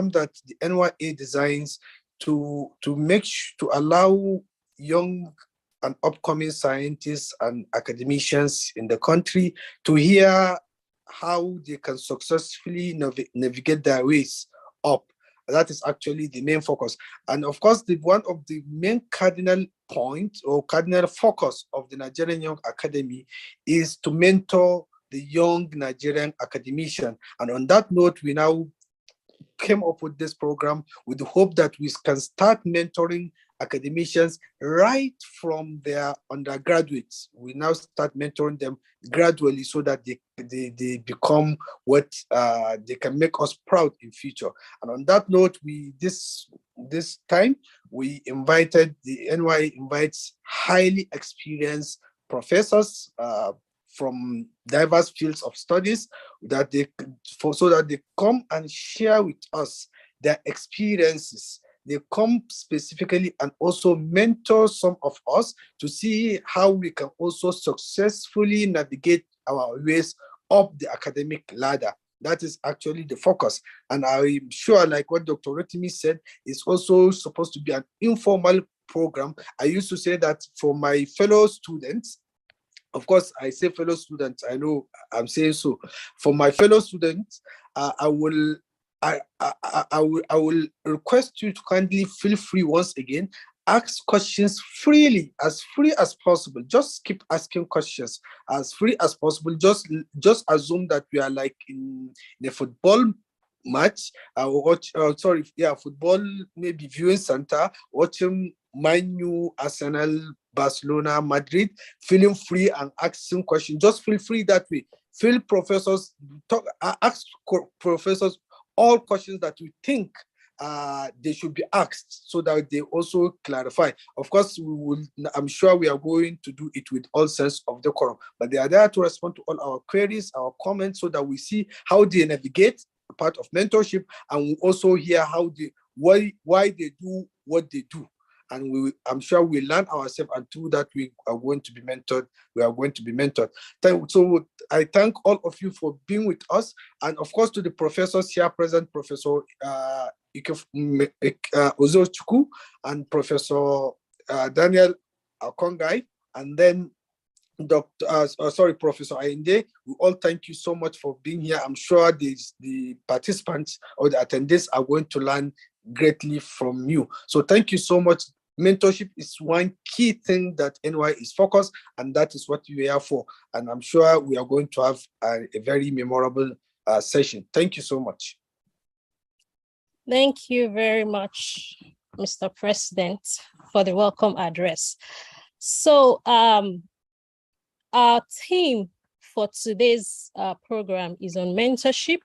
that the NYA designs to allow young and upcoming scientists and academicians in the country to hear how they can successfully navigate their ways up. That is actually the main focus. And of course, one of the main cardinal points or cardinal focus of the Nigerian Young Academy is to mentor the young Nigerian academician. And on that note, we now came up with this program with the hope that we can start mentoring academicians right from their undergraduates. We now start mentoring them gradually so that they become what they can make us proud in future. And on that note, this time we invited, the NYA invites highly experienced professors from diverse fields of studies so that they come and share with us their experiences. They come specifically and also mentor some of us to see how we can also successfully navigate our ways up the academic ladder. That is actually the focus. And I'm sure, like what Dr. Rotimi said, it's also supposed to be an informal program. I used to say that for my fellow students, of course, I say fellow students, I know I'm saying so. For my fellow students, I will request you to kindly feel free once again, ask questions freely, as free as possible. Just keep asking questions as free as possible. Just assume that we are like in a football match, football maybe viewing center, watching Man U, Arsenal, Barcelona, Madrid, feeling free and asking questions. Just feel free that way. Ask professors all questions that you think they should be asked so that they also clarify. Of course, I'm sure we are going to do it with all sense of decorum, but they are there to respond to all our queries, our comments, so that we see how they navigate part of mentorship, and we also hear why they do what they do. And I'm sure we learn ourselves, and through that we are going to be mentored. So I thank all of you for being with us, and of course to the professors here present, Professor Ozochukwu and Professor Daniel Akongai, and then Professor Ainde. We all thank you so much for being here. I'm sure the participants or the attendees are going to learn greatly from you. So thank you so much. Mentorship is one key thing that NY is focused, and that is what we are for. And I'm sure we are going to have a very memorable session. Thank you so much. Thank you very much, Mr. President, for the welcome address. So our theme for today's program is on mentorship.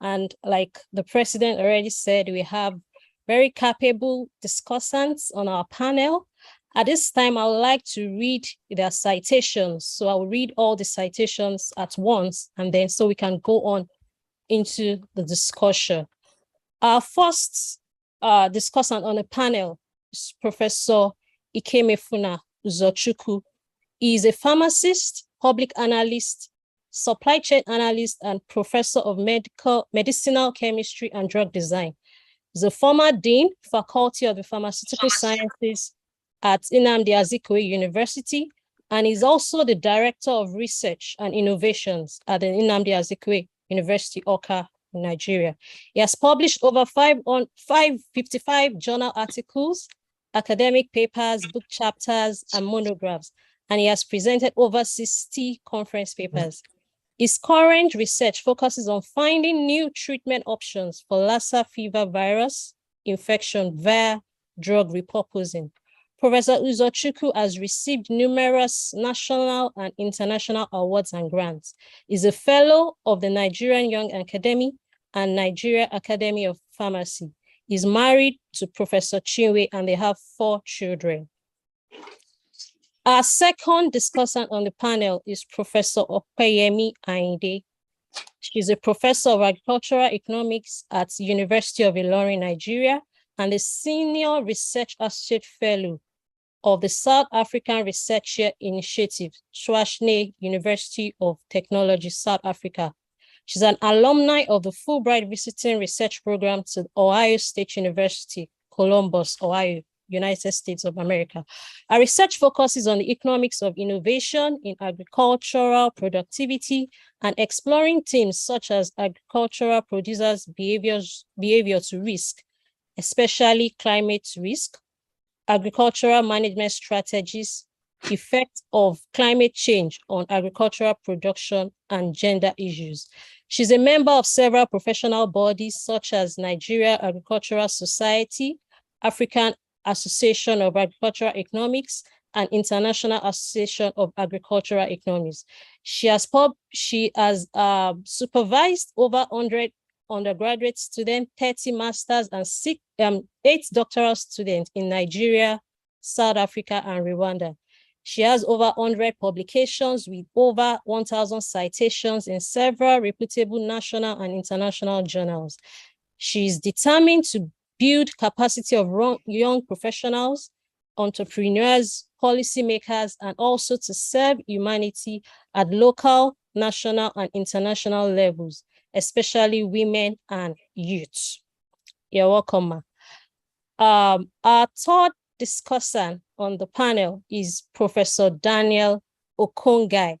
And like the president already said, we have very capable discussants on our panel. At this time, I would like to read their citations. So I will read all the citations at once, and then so we can go on into the discussion. Our first discussant on the panel is Professor Ikemefuna Uzochukwu. He is a pharmacist, public analyst, supply chain analyst, and professor of medicinal chemistry and drug design. He's a former dean, Faculty of the Pharmaceutical Sciences at Nnamdi Azikiwe University, and is also the Director of Research and Innovations at the Nnamdi Azikiwe University, Awka, in Nigeria. He has published over 555 journal articles, academic papers, book chapters, and monographs, and he has presented over 60 conference papers. His current research focuses on finding new treatment options for Lassa fever virus infection via drug repurposing. Professor Uzochukwu has received numerous national and international awards and grants. He's a fellow of the Nigerian Young Academy and Nigeria Academy of Pharmacy. He's married to Professor Chinwe, and they have 4 children. Our second discussant on the panel is Professor Opeyemi Ainde. She's a professor of agricultural economics at the University of Ilorin, Nigeria, and a senior research associate fellow of the South African Research Initiative, Tshwane University of Technology, South Africa. She's an alumni of the Fulbright Visiting Research Program to Ohio State University, Columbus, Ohio, United States of America. Our research focuses on the economics of innovation in agricultural productivity and exploring themes such as agricultural producers' behavior to risk, especially climate risk, agricultural management strategies, effect of climate change on agricultural production, and gender issues. She's a member of several professional bodies such as Nigeria Agricultural Society, African Association of Agricultural Economics, and International Association of Agricultural Economics. She has supervised over 100 undergraduate students, 30 masters, and 8 doctoral students in Nigeria, South Africa, and Rwanda. She has over 100 publications with over 1,000 citations in several reputable national and international journals. She is determined to build capacity of young professionals, entrepreneurs, policymakers, and also to serve humanity at local, national, and international levels, especially women and youth. You're welcome, ma. Our third discussant on the panel is Professor Daniel Okongai,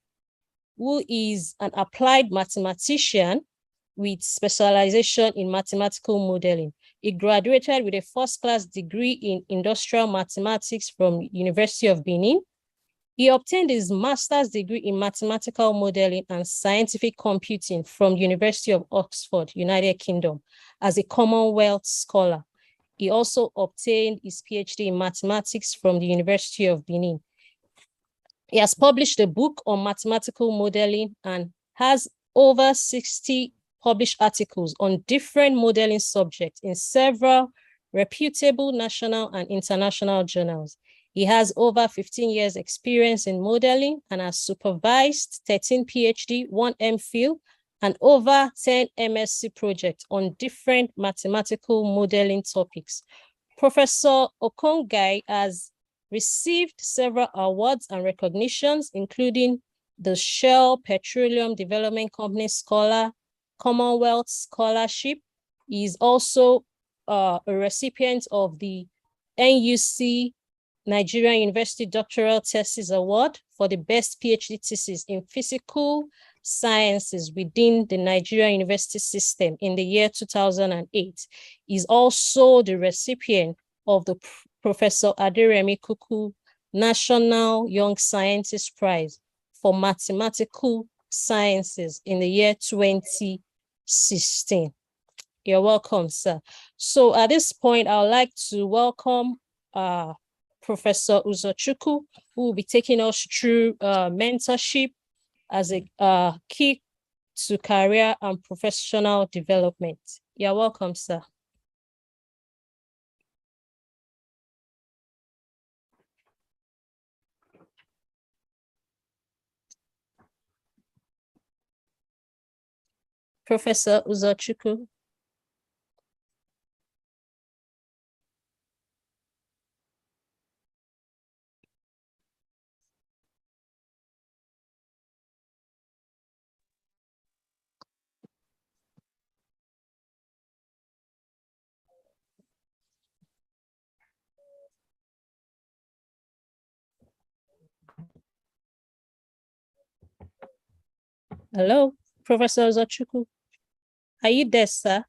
who is an applied mathematician with specialization in mathematical modeling. He graduated with a first-class degree in industrial mathematics from University of Benin. He obtained his master's degree in mathematical modeling and scientific computing from University of Oxford, United Kingdom, as a Commonwealth scholar. He also obtained his PhD in mathematics from the University of Benin. He has published a book on mathematical modeling and has over 60 published articles on different modeling subjects in several reputable national and international journals. He has over 15 years experience in modeling and has supervised 13 PhD, 1 MPhil, and over 10 MSc projects on different mathematical modeling topics. Professor Okongai has received several awards and recognitions, including the Shell Petroleum Development Company Scholar, Commonwealth Scholarship. He is also a recipient of the NUC Nigerian University Doctoral Thesis Award for the best PhD thesis in physical sciences within the Nigerian university system in the year 2008. He's also the recipient of the Professor Aderemi Kuku National Young Scientist Prize for Mathematical Sciences in the year 2016. You're welcome, sir. So at this point, I would like to welcome Professor Uzochukwu, who will be taking us through mentorship as a key to career and professional development. You're welcome, sir. Professor Uzochukwu. Hello, Professor Uzochukwu. Are you there, sir?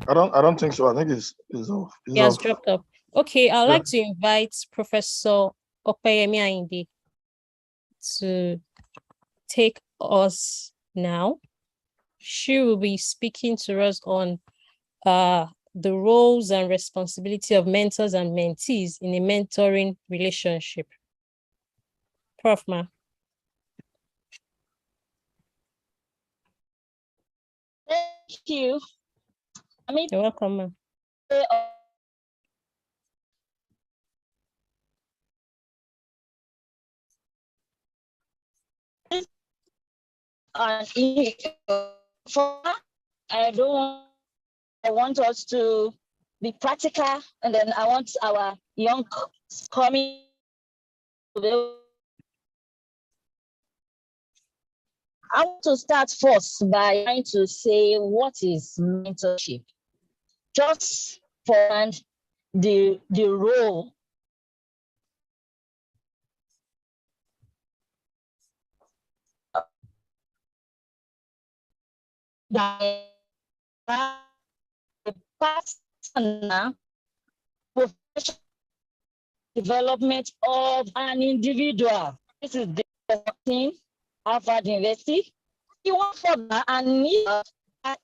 I don't think so. I think it's off. He has dropped up. Okay, I'd like to invite Professor Opeyemi Ayinde to take us now. She will be speaking to us on the roles and responsibility of mentors and mentees in a mentoring relationship. Prof. Ma. Thank you. You're welcome, ma'am. I want us to be practical, and then I want our young coming to be I want to start first by trying to say what is mentorship. Just for the role that the personal professional development of an individual. This is the thing Harvard University. He wants further and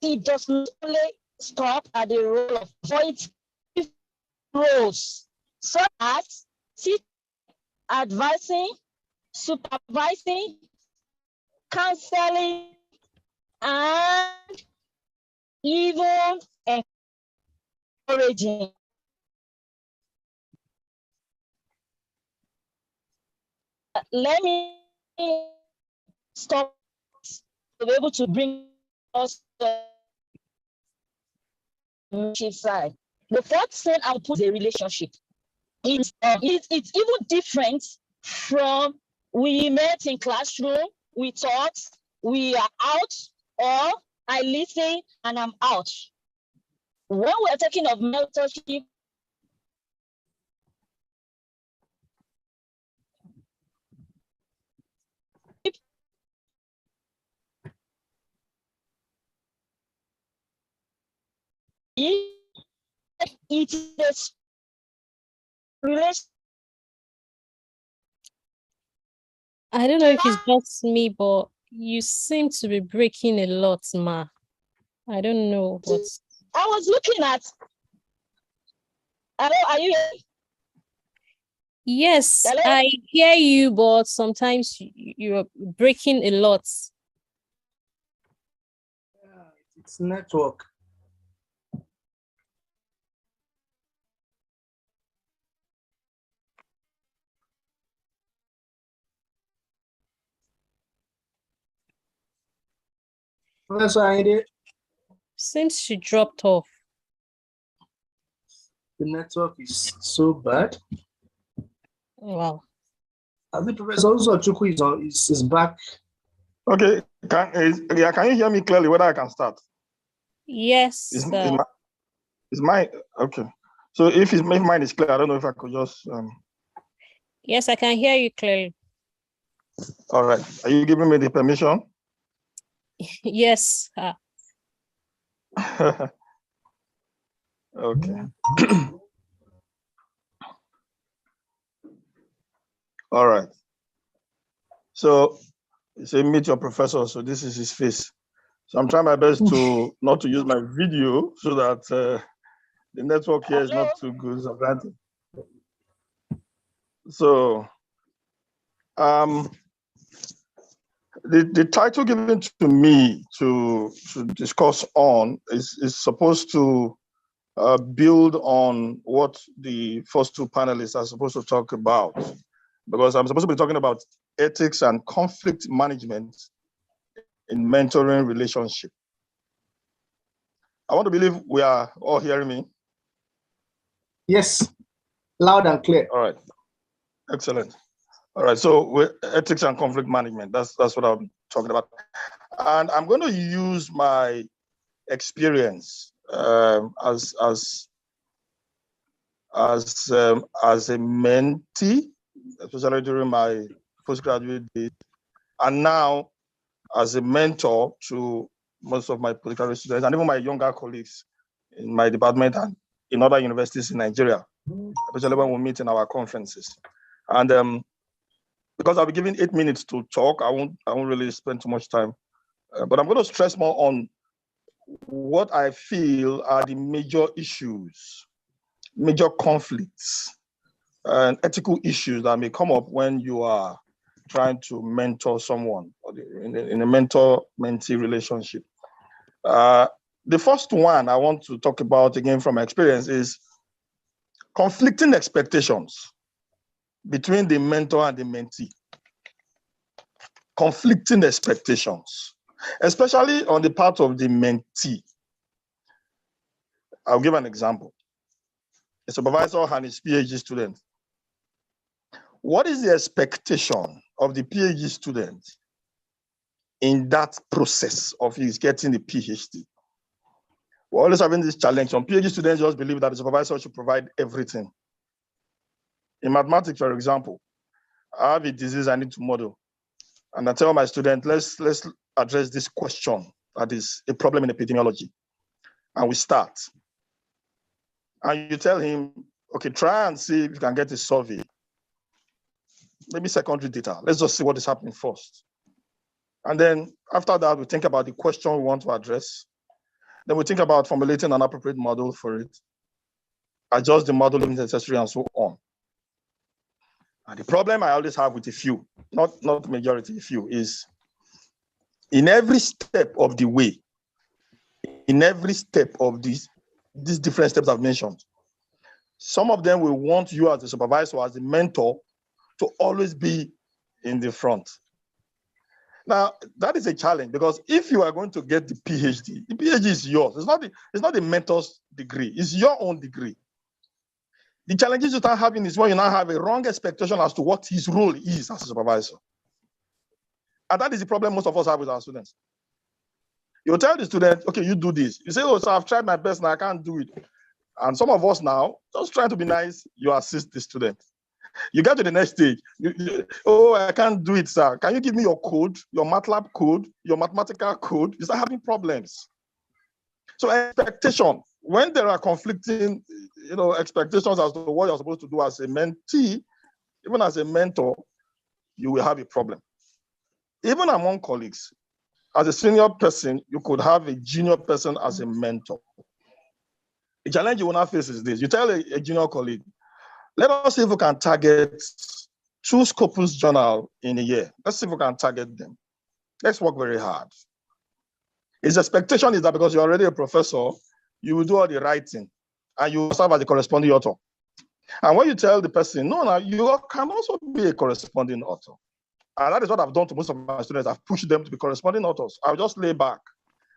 it does not only stop at the role of voice roles, such as advising, supervising, counseling, and even encouraging. Let me stop to be able to bring us the side. The fourth thing I'll put is a relationship. It's even different from we met in classroom, we talked, we are out, or I listen and I'm out. When we're talking of mentorship, it is relation. I don't know if it's just me, but you seem to be breaking a lot, Ma. I don't know what's. I was looking at. Hello, are you? Yes, Hello? I hear you, but sometimes you're breaking a lot. It's network. Professor Aide, Seems she dropped off. the network is so bad. Wow. I think Professor Uzochukwu is back. Okay, can you hear me clearly whether I can start? Yes. Is my okay. So if mine is clear, I don't know if I could just Yes, I can hear you clearly. all right. Are you giving me the permission? Yes. Okay. All right. So you say meet your professor. So this is his face. So I'm trying my best to not to use my video so that the network here is not too good. So the title given to me to discuss on is supposed to build on what the first two panelists are supposed to talk about, because I'm supposed to be talking about ethics and conflict management in mentoring relationship. I want to believe we are all hearing me. Yes, loud and clear. All right, excellent. All right, so ethics and conflict management, that's what I'm talking about. And I'm going to use my experience as a mentee, especially during my postgraduate days, and now as a mentor to most of my postgraduate students and even my younger colleagues in my department and in other universities in Nigeria, especially when we meet in our conferences. And because I'll be given 8 minutes to talk, I won't really spend too much time, but I'm going to stress more on what I feel are the major issues, major conflicts, and ethical issues that may come up when you are trying to mentor someone or in a mentor-mentee relationship. The first one I want to talk about, again from my experience, is conflicting expectations between the mentor and the mentee. Conflicting expectations, especially on the part of the mentee. I'll give an example. A supervisor and his PhD student. What is the expectation of the PhD student in that process of his getting the PhD. We're always having this challenge. Some PhD students just believe that the supervisor should provide everything. In mathematics, for example, I have a disease I need to model. And I tell my student, let's address this question that is a problem in epidemiology. And we start. And you tell him, okay, try and see if you can get a survey. Maybe secondary data. Let's just see what is happening first. And then after that, we think about the question we want to address. Then we think about formulating an appropriate model for it, adjust the model if necessary, and so on. And the problem I always have with a few, not the majority, a few, is in every step of the way, in every step of these different steps I've mentioned, some of them will want you as a supervisor, as a mentor, to always be in the front. Now, that is a challenge, because if you are going to get the PhD is yours. It's not the mentor's degree. It's your own degree. The challenges you start having is when you now have a wrong expectation as to what his role is as a supervisor. And that is the problem most of us have with our students. You tell the student, okay, you do this. You say, oh, so I've tried my best and I can't do it. And some of us now, just trying to be nice, you assist the student. You get to the next stage. Oh, I can't do it, sir. Can you give me your code, your MATLAB code, your mathematical code? You start having problems. So expectation, when there are conflicting, expectations as to what you're supposed to do as a mentee, even as a mentor, you will have a problem. Even among colleagues, as a senior person, you could have a junior person as a mentor. The challenge you will not face is this. You tell a junior colleague, let us see if we can target 2 Scopus journals in a year. Let's see if we can target them. Let's work very hard. His expectation is that because you're already a professor, you will do all the writing and you will serve as the corresponding author. And when you tell the person, no, you can also be a corresponding author. And that is what I've done to most of my students. I've pushed them to be corresponding authors. I'll just lay back.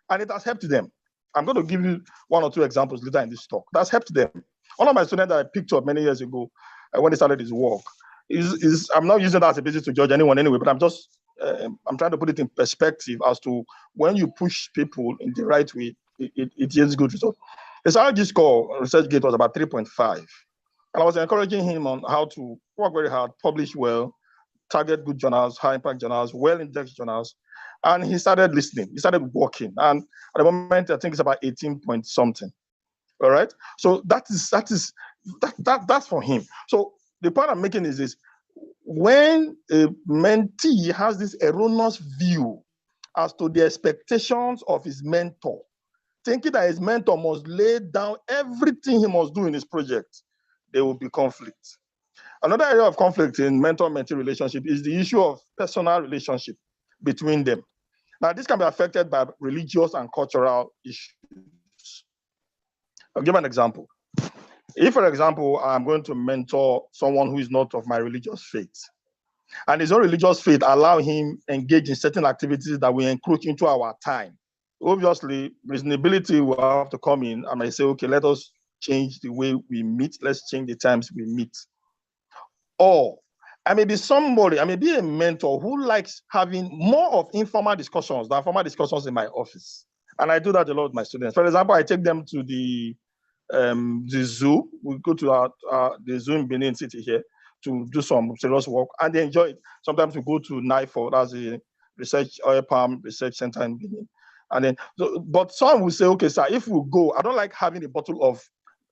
And it has helped them. I'm going to give you 1 or 2 examples later in this talk. That's helped them. One of my students that I picked up many years ago when he started his work I'm not using that as a basis to judge anyone anyway, but I'm trying to put it in perspective as to when you push people in the right way, it yields good results. His RG score, ResearchGate, was about 3.5. And I was encouraging him on how to work very hard, publish well, target good journals, high impact journals, well-indexed journals. And he started listening. He started working. And at the moment, I think it's about 18 point something. All right. So that's for him. So the point I'm making is this: when a mentee has this erroneous view as to the expectations of his mentor, thinking that his mentor must lay down everything he must do in his project, there will be conflict. Another area of conflict in mentor-mentee relationship is the issue of personal relationship between them. Now, this can be affected by religious and cultural issues. I'll give an example. If, for example, I'm going to mentor someone who is not of my religious faith, and his own religious faith allow him engage in certain activities that will encroach into our time, obviously, reasonability will have to come in, and I say, okay, let us change the way we meet. Let's change the times we meet. Or I may be a mentor who likes having more of informal discussions than formal discussions in my office. And I do that a lot with my students. For example, I take them to the zoo. We go to the zoo in Benin City here to do some serious work, and they enjoy it. Sometimes we go to NIFO, that's a research oil palm research center in Benin. And then, but some will say, okay, sir, if we go, I don't like having a bottle of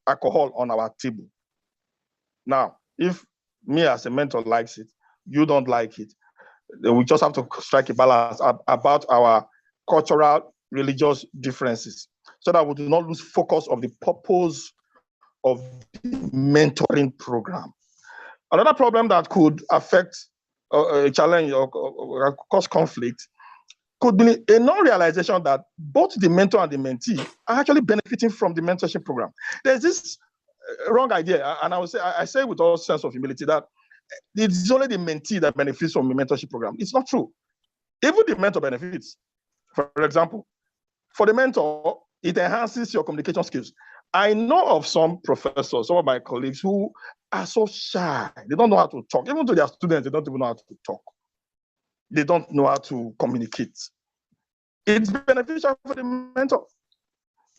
alcohol on our table. Now, if me as a mentor likes it, you don't like it, then we just have to strike a balance about our cultural, religious differences, so that we do not lose focus of the purpose of the mentoring program. Another problem that could affect a challenge or cause conflict could be a non-realization that both the mentor and the mentee are actually benefiting from the mentorship program. There's this wrong idea, and I say with all sense of humility that it's only the mentee that benefits from the mentorship program. It's not true. Even the mentor benefits. For example, for the mentor, it enhances your communication skills. I know of some professors, some of my colleagues who are so shy. They don't know how to talk. Even to their students, they don't even know how to talk. They don't know how to communicate. it's beneficial for the mentor.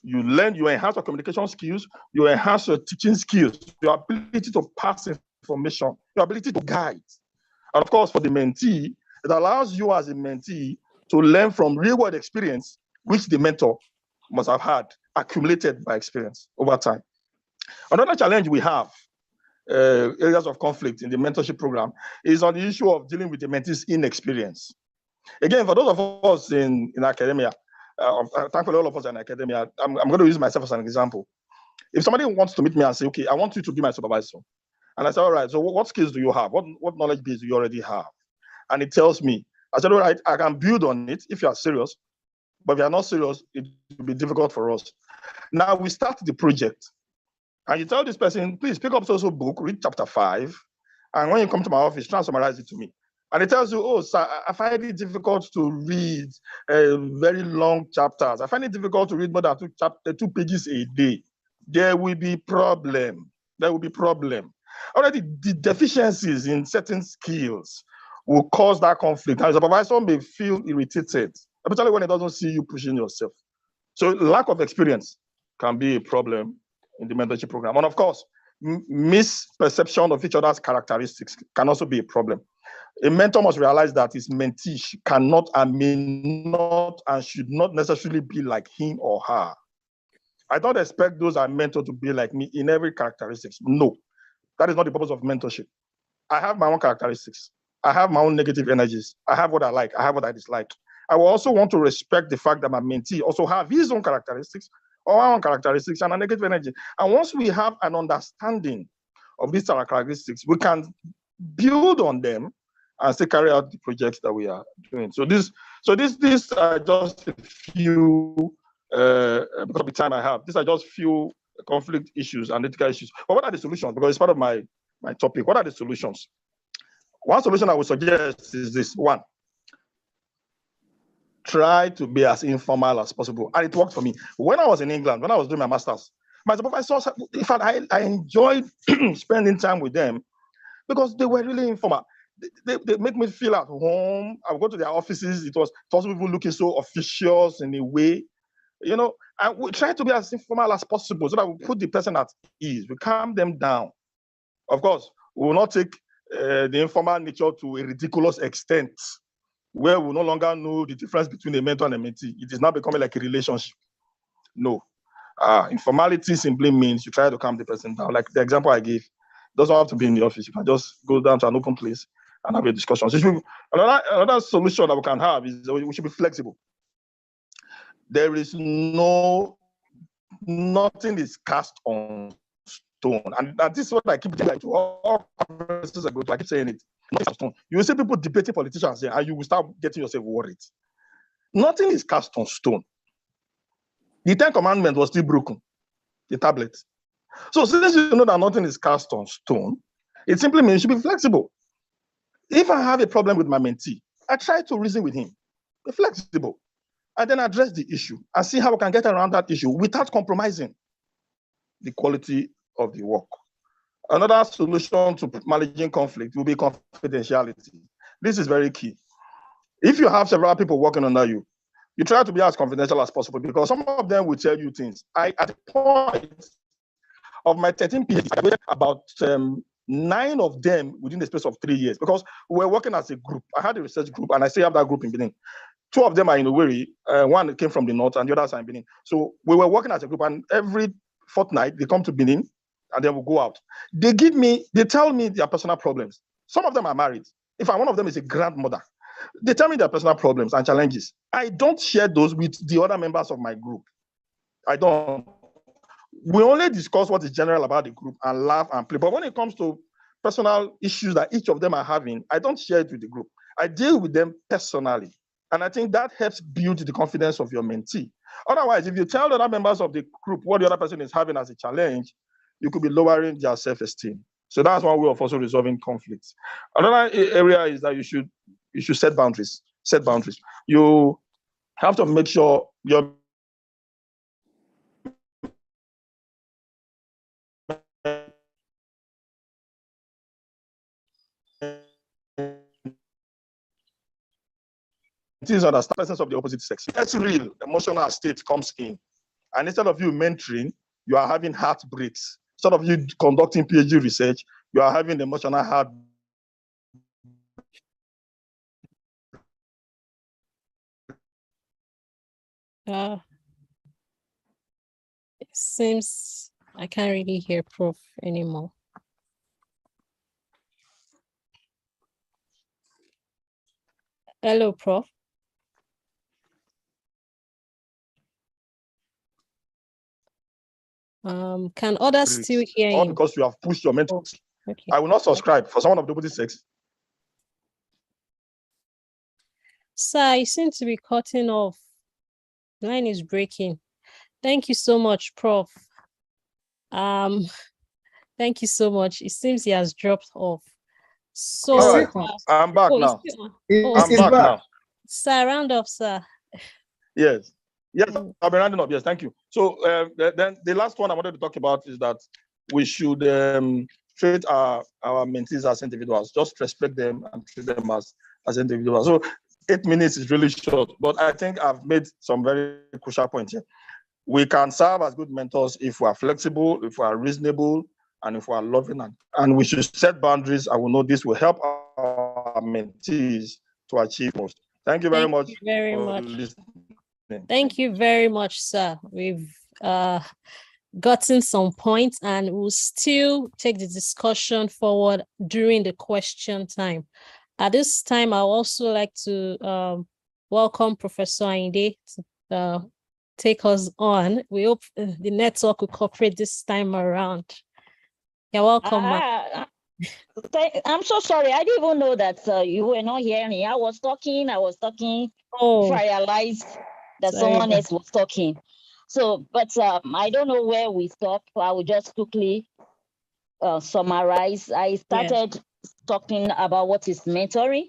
You learn, you enhance your communication skills, you enhance your teaching skills, your ability to pass information, your ability to guide. And of course, for the mentee, it allows you as a mentee to learn from real-world experience, which the mentor must have had accumulated by experience over time. Another challenge we have, areas of conflict in the mentorship program, is on the issue of dealing with the mentee's inexperience. Again, for those of us in academia, thankfully all of us are in academia, I'm going to use myself as an example. If somebody wants to meet me and say, okay, I want you to be my supervisor. And I say, all right, so what skills do you have? What knowledge base do you already have? And it tells me, I said, all right, I can build on it if you are serious, but if you are not serious, it will be difficult for us. Now we start the project. And you tell this person, please pick up social book, read chapter 5. And when you come to my office, try and summarize it to me. And it tells you, oh, sir, I find it difficult to read very long chapters. I find it difficult to read more than 2 pages a day. There will be problem. There will be problem. Already, the deficiencies in certain skills will cause that conflict. And the supervisor may feel irritated, especially when it doesn't see you pushing yourself. So lack of experience can be a problem in the mentorship program. And of course, misperception of each other's characteristics can also be a problem. A mentor must realize that his mentee cannot and may not and should not necessarily be like him or her. I don't expect those I mentor to be like me in every characteristics. No, that is not the purpose of mentorship. I have my own characteristics. I have my own negative energies. I have what I like. I have what I dislike. I will also want to respect the fact that my mentee also have his own characteristics or our own characteristics and a negative energy. And once we have an understanding of these characteristics, we can build on them and still carry out the projects that we are doing. So these are just a few, because of the time I have, these are just few conflict issues and ethical issues. But what are the solutions? Because it's part of my topic. What are the solutions? One solution I would suggest is this. One, try to be as informal as possible. And it worked for me. When I was in England, when I was doing my master's, my supervisors, in fact, I enjoyed spending time with them because they were really informal. They make me feel at home. I would go to their offices. It was also people looking so officious in a way. You know, and we try to be as informal as possible so that we put the person at ease. We calm them down. Of course, we will not take the informal nature to a ridiculous extent where we no longer know the difference between a mentor and a mentee. It is now becoming like a relationship. No. Informality simply means you try to calm the person down. Like the example I gave, it doesn't have to be in the office. You can just go down to an open place and have a discussion. So another solution that we can have is we should be flexible. There is nothing is cast on stone. And this is what I keep telling to all conferences I go to. I keep saying it. You will see people debating politicians and you will start getting yourself worried. Nothing is cast on stone. The 10 Commandments was still broken, the tablet. So since you know that nothing is cast on stone, it simply means you should be flexible. If I have a problem with my mentee, I try to reason with him, be flexible, and then address the issue and see how we can get around that issue without compromising the quality of the work. Another solution to managing conflict will be confidentiality. This is very key. If you have several people working under you, you try to be as confidential as possible because some of them will tell you things. At the point of my 13 PhDs, I read about 9 of them within the space of 3 years because we were working as a group. I had a research group and I still have that group in Benin. 2 of them are in Owerri. One came from the north and the others are in Benin. So we were working as a group and every fortnight they come to Benin and then we'll go out. They tell me their personal problems. Some of them are married. In fact, one of them is a grandmother. They tell me their personal problems and challenges. I don't share those with the other members of my group. I don't. We only discuss what is general about the group and laugh and play. But when it comes to personal issues that each of them are having, I don't share it with the group. I deal with them personally. And I think that helps build the confidence of your mentee. Otherwise, if you tell the other members of the group what the other person is having as a challenge, you could be lowering their self-esteem. So that's one way of also resolving conflicts. Another area is that you should set boundaries. Set boundaries. You have to make sure your mentees understand the presence of the opposite sex. That's real emotional state comes in. And instead of you mentoring, you are having heartbreaks. Instead of you conducting PhD research, you are having emotional heart. It seems I can't really hear Prof anymore. Hello, Prof. Can others still hear All him? because you have pushed your mentor. Oh, okay. I will not subscribe for someone of the opposite sex. Sir, you seem to be cutting off. The line is breaking. Thank you so much, Prof. Thank you so much. It seems he has dropped off. So all right, I'm back now. I'm back now. Sir, round up, sir. Yes, I've been rounding up. Yes, thank you. So then the last one I wanted to talk about is that we should treat our mentees as individuals. Just respect them and treat them as individuals. So 8 minutes is really short, but I think I've made some very crucial points here. We can serve as good mentors if we are flexible, if we are reasonable, and if we are loving. And we should set boundaries, and we know this will help our mentees to achieve most. Thank you very much. Thank you very much, sir. We've gotten some points, and we'll still take the discussion forward during the question time. At this time, I also like to welcome Professor Ayinde to take us on. We hope the network will cooperate this time around. You're welcome. I'm so sorry. I didn't even know that you were not hearing me. I was talking. Oh, I realized that someone else was talking. So, but I don't know where we stopped. I will just quickly summarize. I started talking about what is mentoring,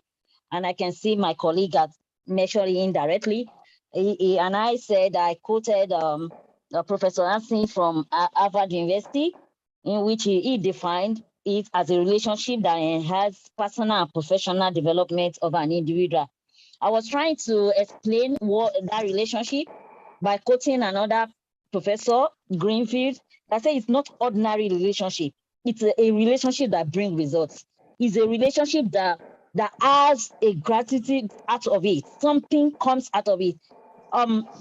and I can see my colleague at mentoring indirectly. And I said, I quoted Professor Anthony from Harvard University, in which he defined it as a relationship that enhances personal and professional development of an individual. I was trying to explain what that relationship by quoting another professor, Greenfield, that said it's not ordinary relationship. It's a relationship that brings results. It's a relationship that has a gratitude out of it. Something comes out of it.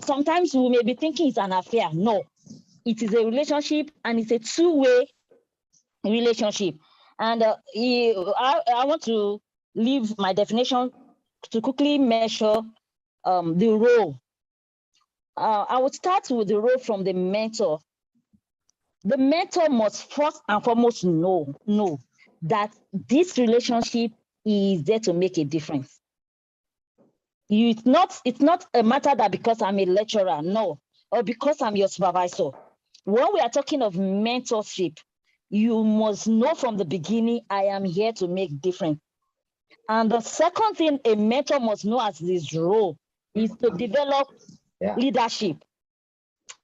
Sometimes we may be thinking it's an affair. No, it is a relationship, and it's a two-way relationship. And I want to leave my definition to quickly measure the role. I would start with the role from the mentor. The mentor must first and foremost know that this relationship is there to make a difference. It's not a matter that because I'm a lecturer, no, or because I'm your supervisor. When we are talking of mentorship, you must know from the beginning, I am here to make difference. And the second thing a mentor must know as this role is to develop leadership.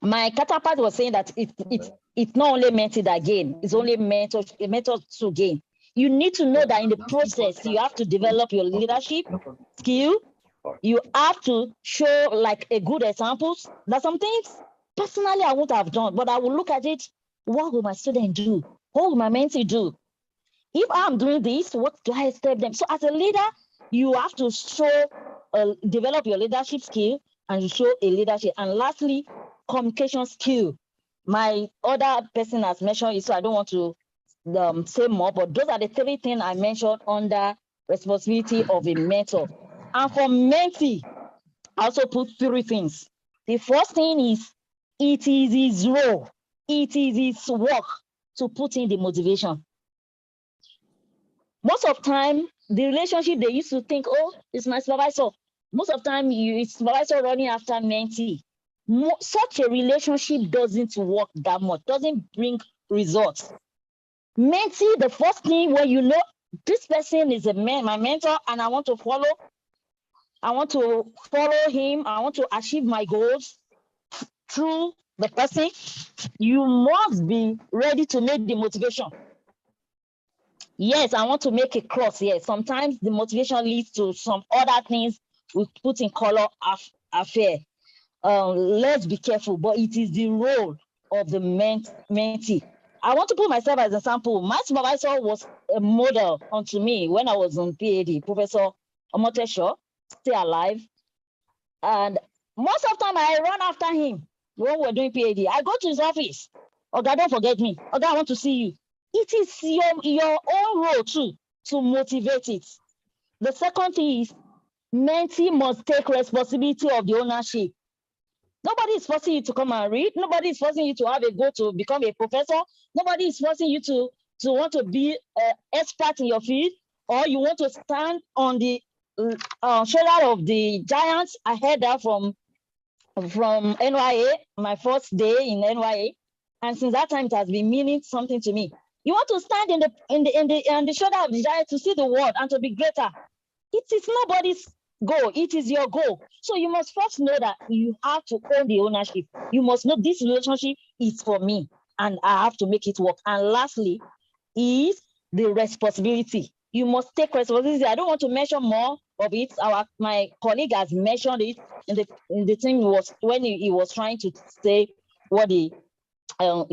My counterpart was saying that it's not only mentor that gain, it's only mentor to gain. You need to know that in the process, you have to develop your leadership skill. You have to show like a good examples. That some things personally I won't have done, but I will look at it. What will my student do? What will my mentee do? If I'm doing this, what do I expect them? So as a leader, you have to show, develop your leadership skill, and you show a leadership. And lastly, communication skill. My other person has mentioned it, so I don't want to say more, but those are the three things I mentioned under responsibility of a mentor. And for mentee, I also put three things. The first thing is, it is his role, it is his work to put in the motivation. Most of time, the relationship they used to think, oh, it's my supervisor. Most of time, it's supervisor running after mentee. Such a relationship doesn't work that much, doesn't bring results. Mentee, the first thing when you know this person is my mentor, and I want to follow him, I want to achieve my goals through the person, you must be ready to make the motivation. Yes, I want to make a cross. Yes, sometimes the motivation leads to some other things we put in color affair. Let's be careful, but it is the role of the mentee. I want to put myself as an example. My supervisor was a model unto me when I was on PhD, Professor Omotesho, still alive. And most of the time I run after him when we're doing PhD. I go to his office. Oga, don't forget me. Oga, I want to see you. It is your own role too to motivate it. The second thing is mentee must take responsibility of the ownership. Nobody is forcing you to come and read. Nobody is forcing you to have a goal to become a professor. Nobody is forcing you to want to be an expert in your field, or you want to stand on the shoulder of the giants. I heard that from NYA, my first day in NYA, and since that time it has been meaning something to me. You want to stand on the shoulder of the giant to see the world and to be greater. It is nobody's goal. It is your goal. So you must first know that you have to own the ownership. You must know this relationship is for me and I have to make it work. And lastly is the responsibility. You must take responsibility. I don't want to mention more of it. My colleague has mentioned it in the thing was when he was trying to say what he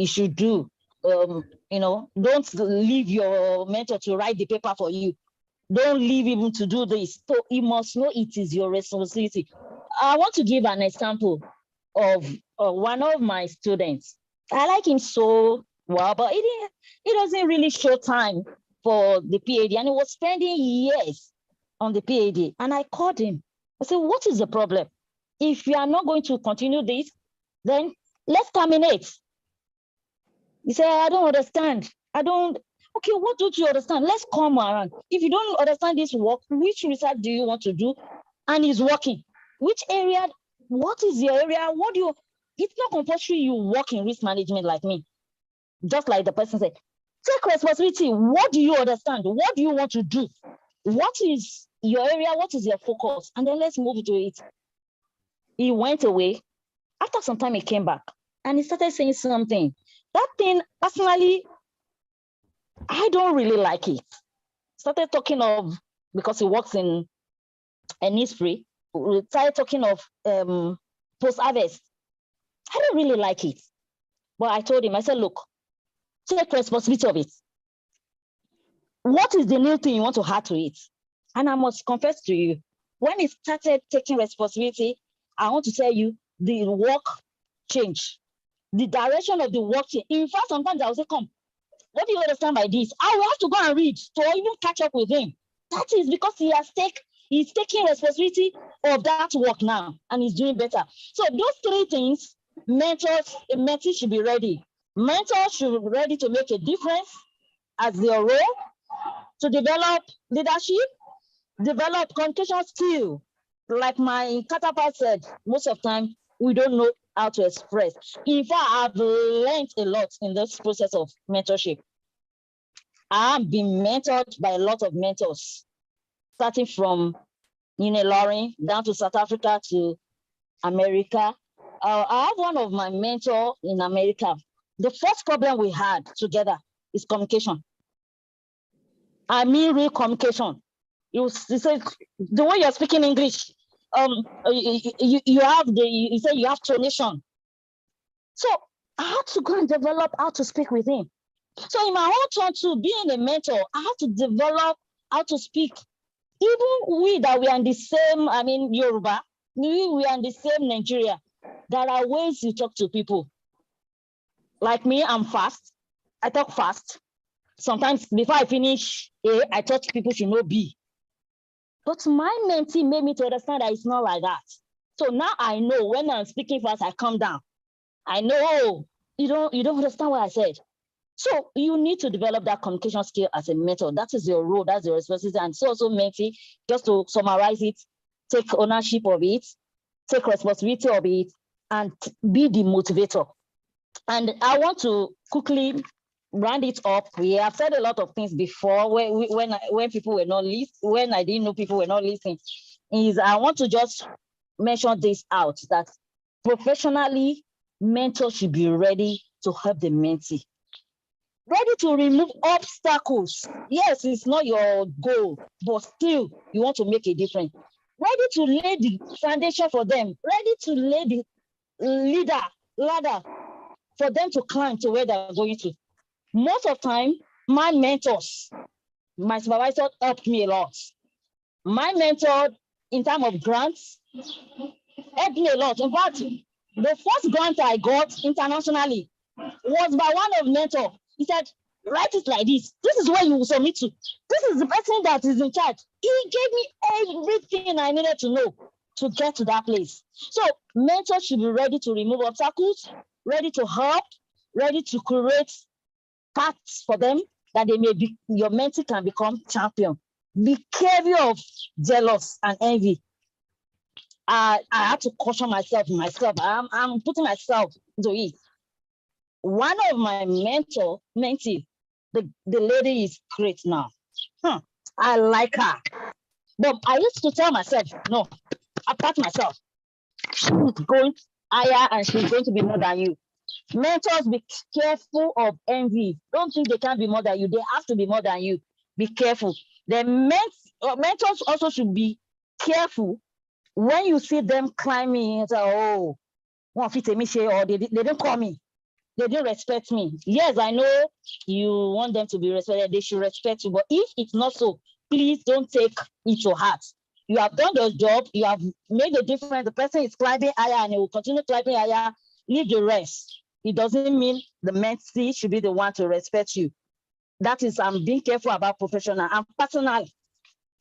should do. Don't leave your mentor to write the paper for you. Don't leave him to do this. So you must know it is your responsibility. I want to give an example of one of my students. I like him so well, but he doesn't really show time for the PhD, and he was spending years on the PhD. And I called him. I said, what is the problem? If you are not going to continue this, then let's terminate. He said, I don't understand. Okay, what don't you understand? Let's come around. If you don't understand this work, which research do you want to do? And it's working. Which area? What is your area? It's not compulsory you work in risk management like me. Just like the person said, take responsibility. What do you understand? What do you want to do? What is your area? What is your focus? And then let's move to it. He went away. After some time, he came back and he started saying something. That thing, personally, I don't really like it. Started talking of, because he works in an industry, we started talking of post-harvest. I don't really like it. But I told him, I said, look, take responsibility of it. What is the new thing you want to add to it? And I must confess to you, when he started taking responsibility, I want to tell you, the work changed. The direction of the work changed. In fact, sometimes I will say, come, what do you understand by this? I will have to go and read to even catch up with him. That is because he's taking responsibility of that work now, and he's doing better. So those three things, mentors should be ready. Mentors should be ready to make a difference as their role, to develop leadership, develop communication skill. Like my counterpart said, most of the time, we don't know how to express. In fact, I've learned a lot in this process of mentorship. I've been mentored by a lot of mentors, starting from Lauren down to South Africa to America. I have one of my mentors in America. The first problem we had together is communication. I mean real communication. You said the way you're speaking English, you say you have tonation. So I had to go and develop how to speak with him. So in my own turn to being a mentor, I have to develop how to speak. Even we that we are in the same, Yoruba, we are in the same Nigeria, there are ways you talk to people. Like me, I'm fast. I talk fast. Sometimes before I finish A, I thought people should know B. But my mentee made me to understand that it's not like that. So now I know when I'm speaking fast, I calm down. I know, oh, you don't understand what I said. So you need to develop that communication skill as a mentor. That is your role, that's your responsibility. And so also mentee, just to summarize it, take ownership of it, take responsibility of it, and be the motivator. And I want to quickly round it up. We have said a lot of things before when people were not listening, when I didn't know people were not listening. I want to just mention this out, that professionally, mentors should be ready to help the mentee. Ready to remove obstacles. Yes, it's not your goal, but still you want to make a difference. ready to lay the foundation for them, ready to lay the ladder for them to climb to where they're going to. Most of the time, my mentors, my supervisor helped me a lot. My mentor in terms of grants helped me a lot. In fact, the first grant I got internationally was by one of mentor. He said, write it like this. This is where you will submit to. This is the person that is in charge. He gave me everything I needed to know to get to that place. So mentors should be ready to remove obstacles, ready to help, ready to create paths for them that they may be, your mentee can become champion. Be careful of jealous and envy. I have to caution myself. I'm putting myself into it. One of my mentees, the lady is great now. I like her. But I used to tell myself, no, apart myself. She's going higher and she's going to be more than you. Mentors, be careful of envy. Don't think they can be more than you. They have to be more than you. Be careful. The mentors also should be careful when you see them climbing and say, oh, or they didn't call me. They didn't respect me. Yes, I know you want them to be respected. They should respect you. But if it's not so, please don't take it to heart. You have done your job. You have made a difference. The person is climbing higher and he will continue climbing higher. Leave the rest. It doesn't mean the mentee should be the one to respect you. That is, I'm being careful about professional and personal.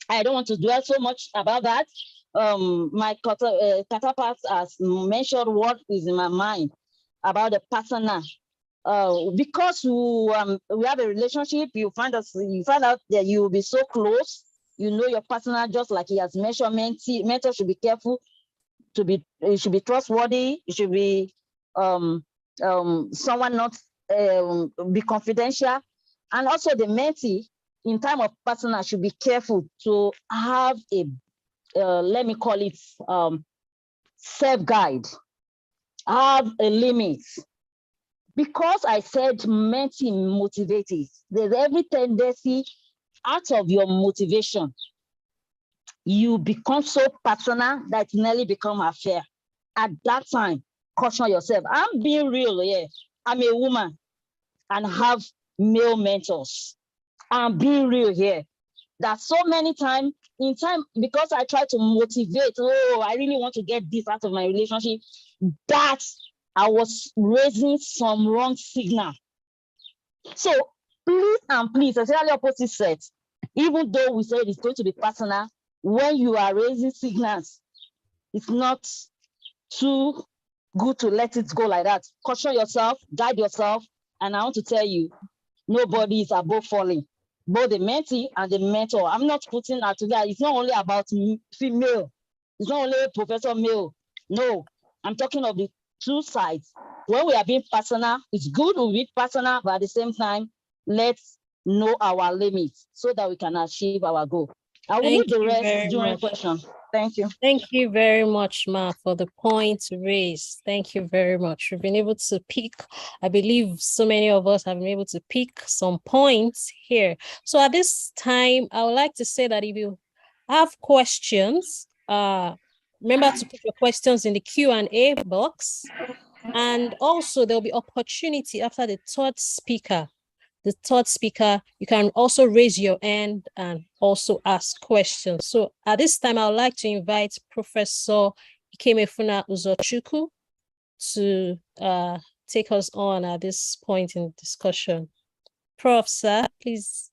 I don't want to dwell so much about that. My counterparts has mentioned what is in my mind about the personal. Because we have a relationship, you find out that you will be so close. You know your personal, just like he has mentioned. Mentor should be careful. It should be trustworthy. It should be someone not be confidential, and also the mentee in time of personal should be careful to have a let me call it self-guide, have a limit. Because I said mentee motivated, there's every tendency out of your motivation, you become so personal that it nearly become affair. At that time, caution yourself. I'm being real here. I'm a woman and have male mentors. I'm being real here. That so many times in time, because I try to motivate, oh, I really want to get this out of my relationship, that I was raising some wrong signal. So please and please, especially opposite sex, even though we said it's going to be personal, when you are raising signals, it's not too good to let it go like that. Caution yourself, guide yourself, and I want to tell you, nobody is above falling. Both the mentee and the mentor. I'm not putting that together. It's not only about female. It's not only professor male. No, I'm talking of the two sides. When we are being personal, it's good to be personal, but at the same time, let's know our limits so that we can achieve our goal. I will leave the rest during questions. Thank you. Thank you very much, Ma, for the points raised. Thank you very much. We've been able to pick, I believe so many of us have been able to pick some points here. So at this time, I would like to say that if you have questions, remember to put your questions in the Q&A box. And also there'll be opportunity after the third speaker. You can also raise your hand and also ask questions. So at this time, I would like to invite Professor Ikemefuna Uzochukwu to take us on at this point in discussion. Prof, sir, please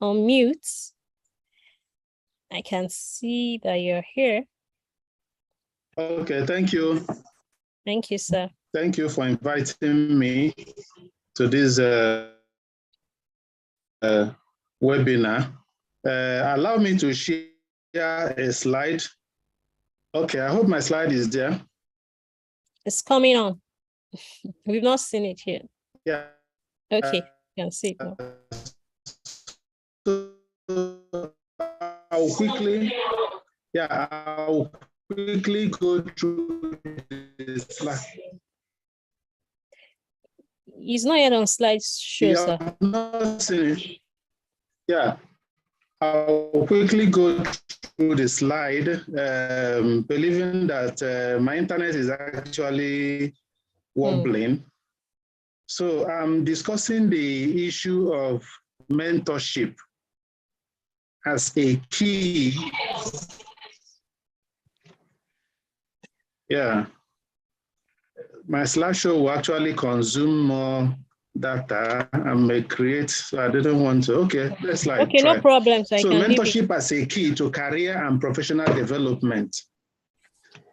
unmute. I can see that you're here. Okay, thank you. Thank you, sir. Thank you for inviting me to this webinar. Allow me to share a slide. Okay, I hope my slide is there. It's coming on. We've not seen it yet. Yeah. Okay, you can see it now. I'll quickly go through the slide. He's not yet on slideshow, sir. Not seen it. Yeah, I'll quickly go through the slide, believing that my internet is actually wobbling. So I'm discussing the issue of mentorship as a key. Yeah. My slideshow will actually consume more data and may create, so I didn't want to, okay, let's try. Okay, no problem. So mentorship as a key to career and professional development.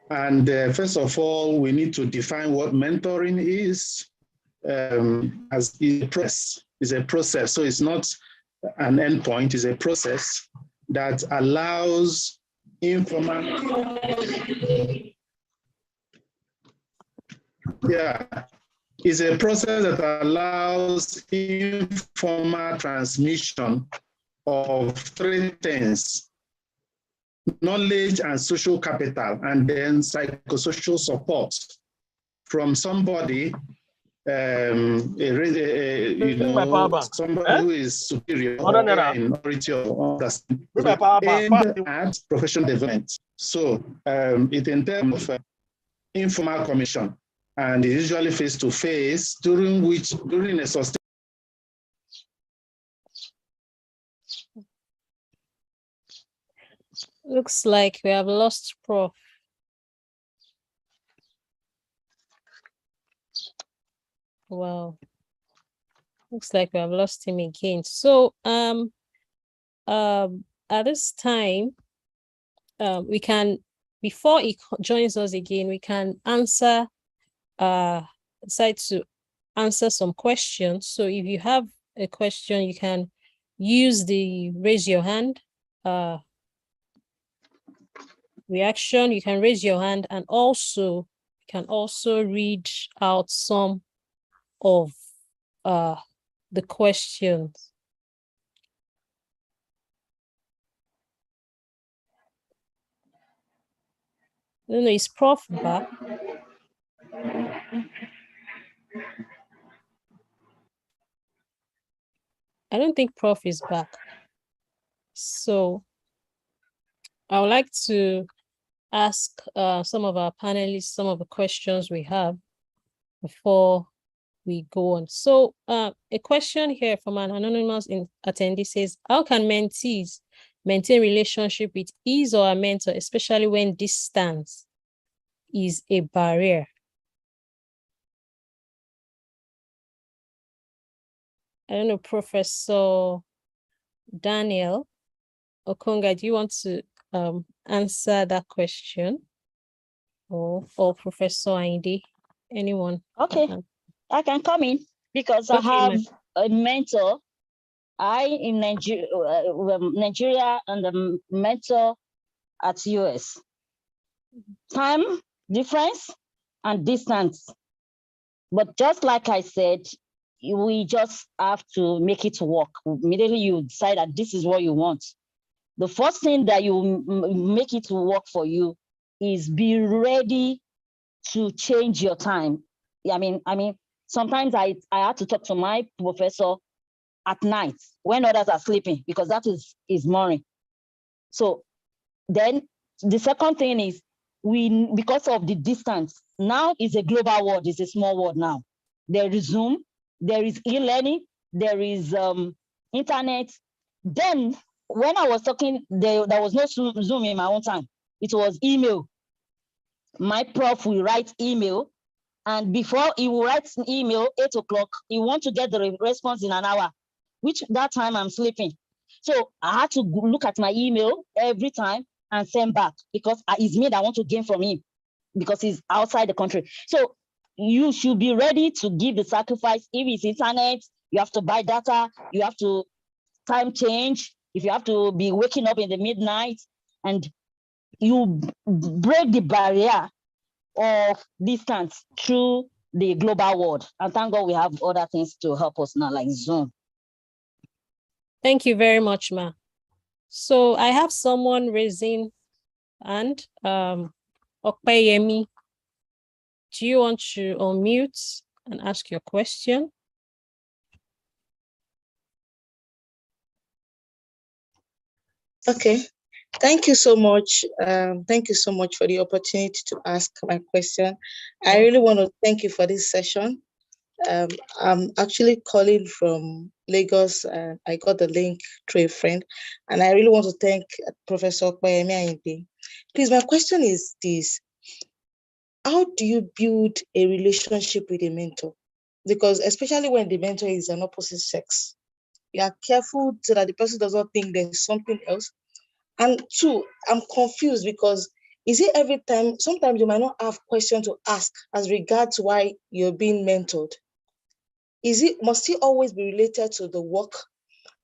And first of all, we need to define what mentoring is. As a process. So it's not an endpoint, it's a process that allows informal. Yeah, it's a process that allows informal transmission of three things: knowledge and social capital, and then psychosocial support from somebody, somebody who is superior in authority or aimed at professional development. So it entails informal commission, and it's usually face-to-face, during a sustained. Looks like we have lost Prof. Wow. Looks like we have lost him again. So at this time, we can, before he joins us again, we can decide to answer some questions. So if you have a question, you can use the raise your hand reaction. You can raise your hand, and also you can also read out some of the questions. I don't know, is Prof back? I don't think Prof is back. So I would like to ask some of our panelists some of the questions we have before we go on. So a question here from an anonymous attendee says, how can mentees maintain relationship with his or a mentor, especially when distance is a barrier? I don't know, Professor Daniel Okonga, do you want to answer that question? Or Professor Ainde, anyone? Okay, I can come in because I have a mentor. I in Nigeria and the mentor at US. Time difference and distance. But just like I said, we just have to make it work. Immediately you decide that this is what you want. The first thing that you make it work for you is be ready to change your time. I mean, sometimes I have to talk to my professor at night when others are sleeping, because that is morning. So then the second thing is, because of the distance, now is a global world, it's a small world now. There is Zoom, there is e-learning, there is internet. Then when I was talking, there was no Zoom in my own time. It was email. My prof will write email, and before he will write an email, 8 o'clock, he want to get the response in an hour, which that time I'm sleeping. So I had to look at my email every time and send back, because it's me that want to gain from him, because he's outside the country. So you should be ready to give the sacrifice. If it's internet, you have to buy data, you have to time change, if you have to be waking up in the midnight, and you break the barrier of distance through the global world. And thank God we have other things to help us now, like Zoom. Thank you very much, Ma. So I have someone raising hand. Okpeyemi, do you want to unmute and ask your question? Okay. Thank you so much. Thank you so much for the opportunity to ask my question. I really want to thank you for this session. I'm actually calling from Lagos. I got the link through a friend, and I really want to thank Professor Kwayemi Ayinde. Please, my question is this: how do you build a relationship with a mentor? Because especially when the mentor is an opposite sex, you are careful so that the person does not think there's something else. And two, I'm confused because is it every time? Sometimes you might not have questions to ask as regards why you're being mentored. Must it always be related to the work?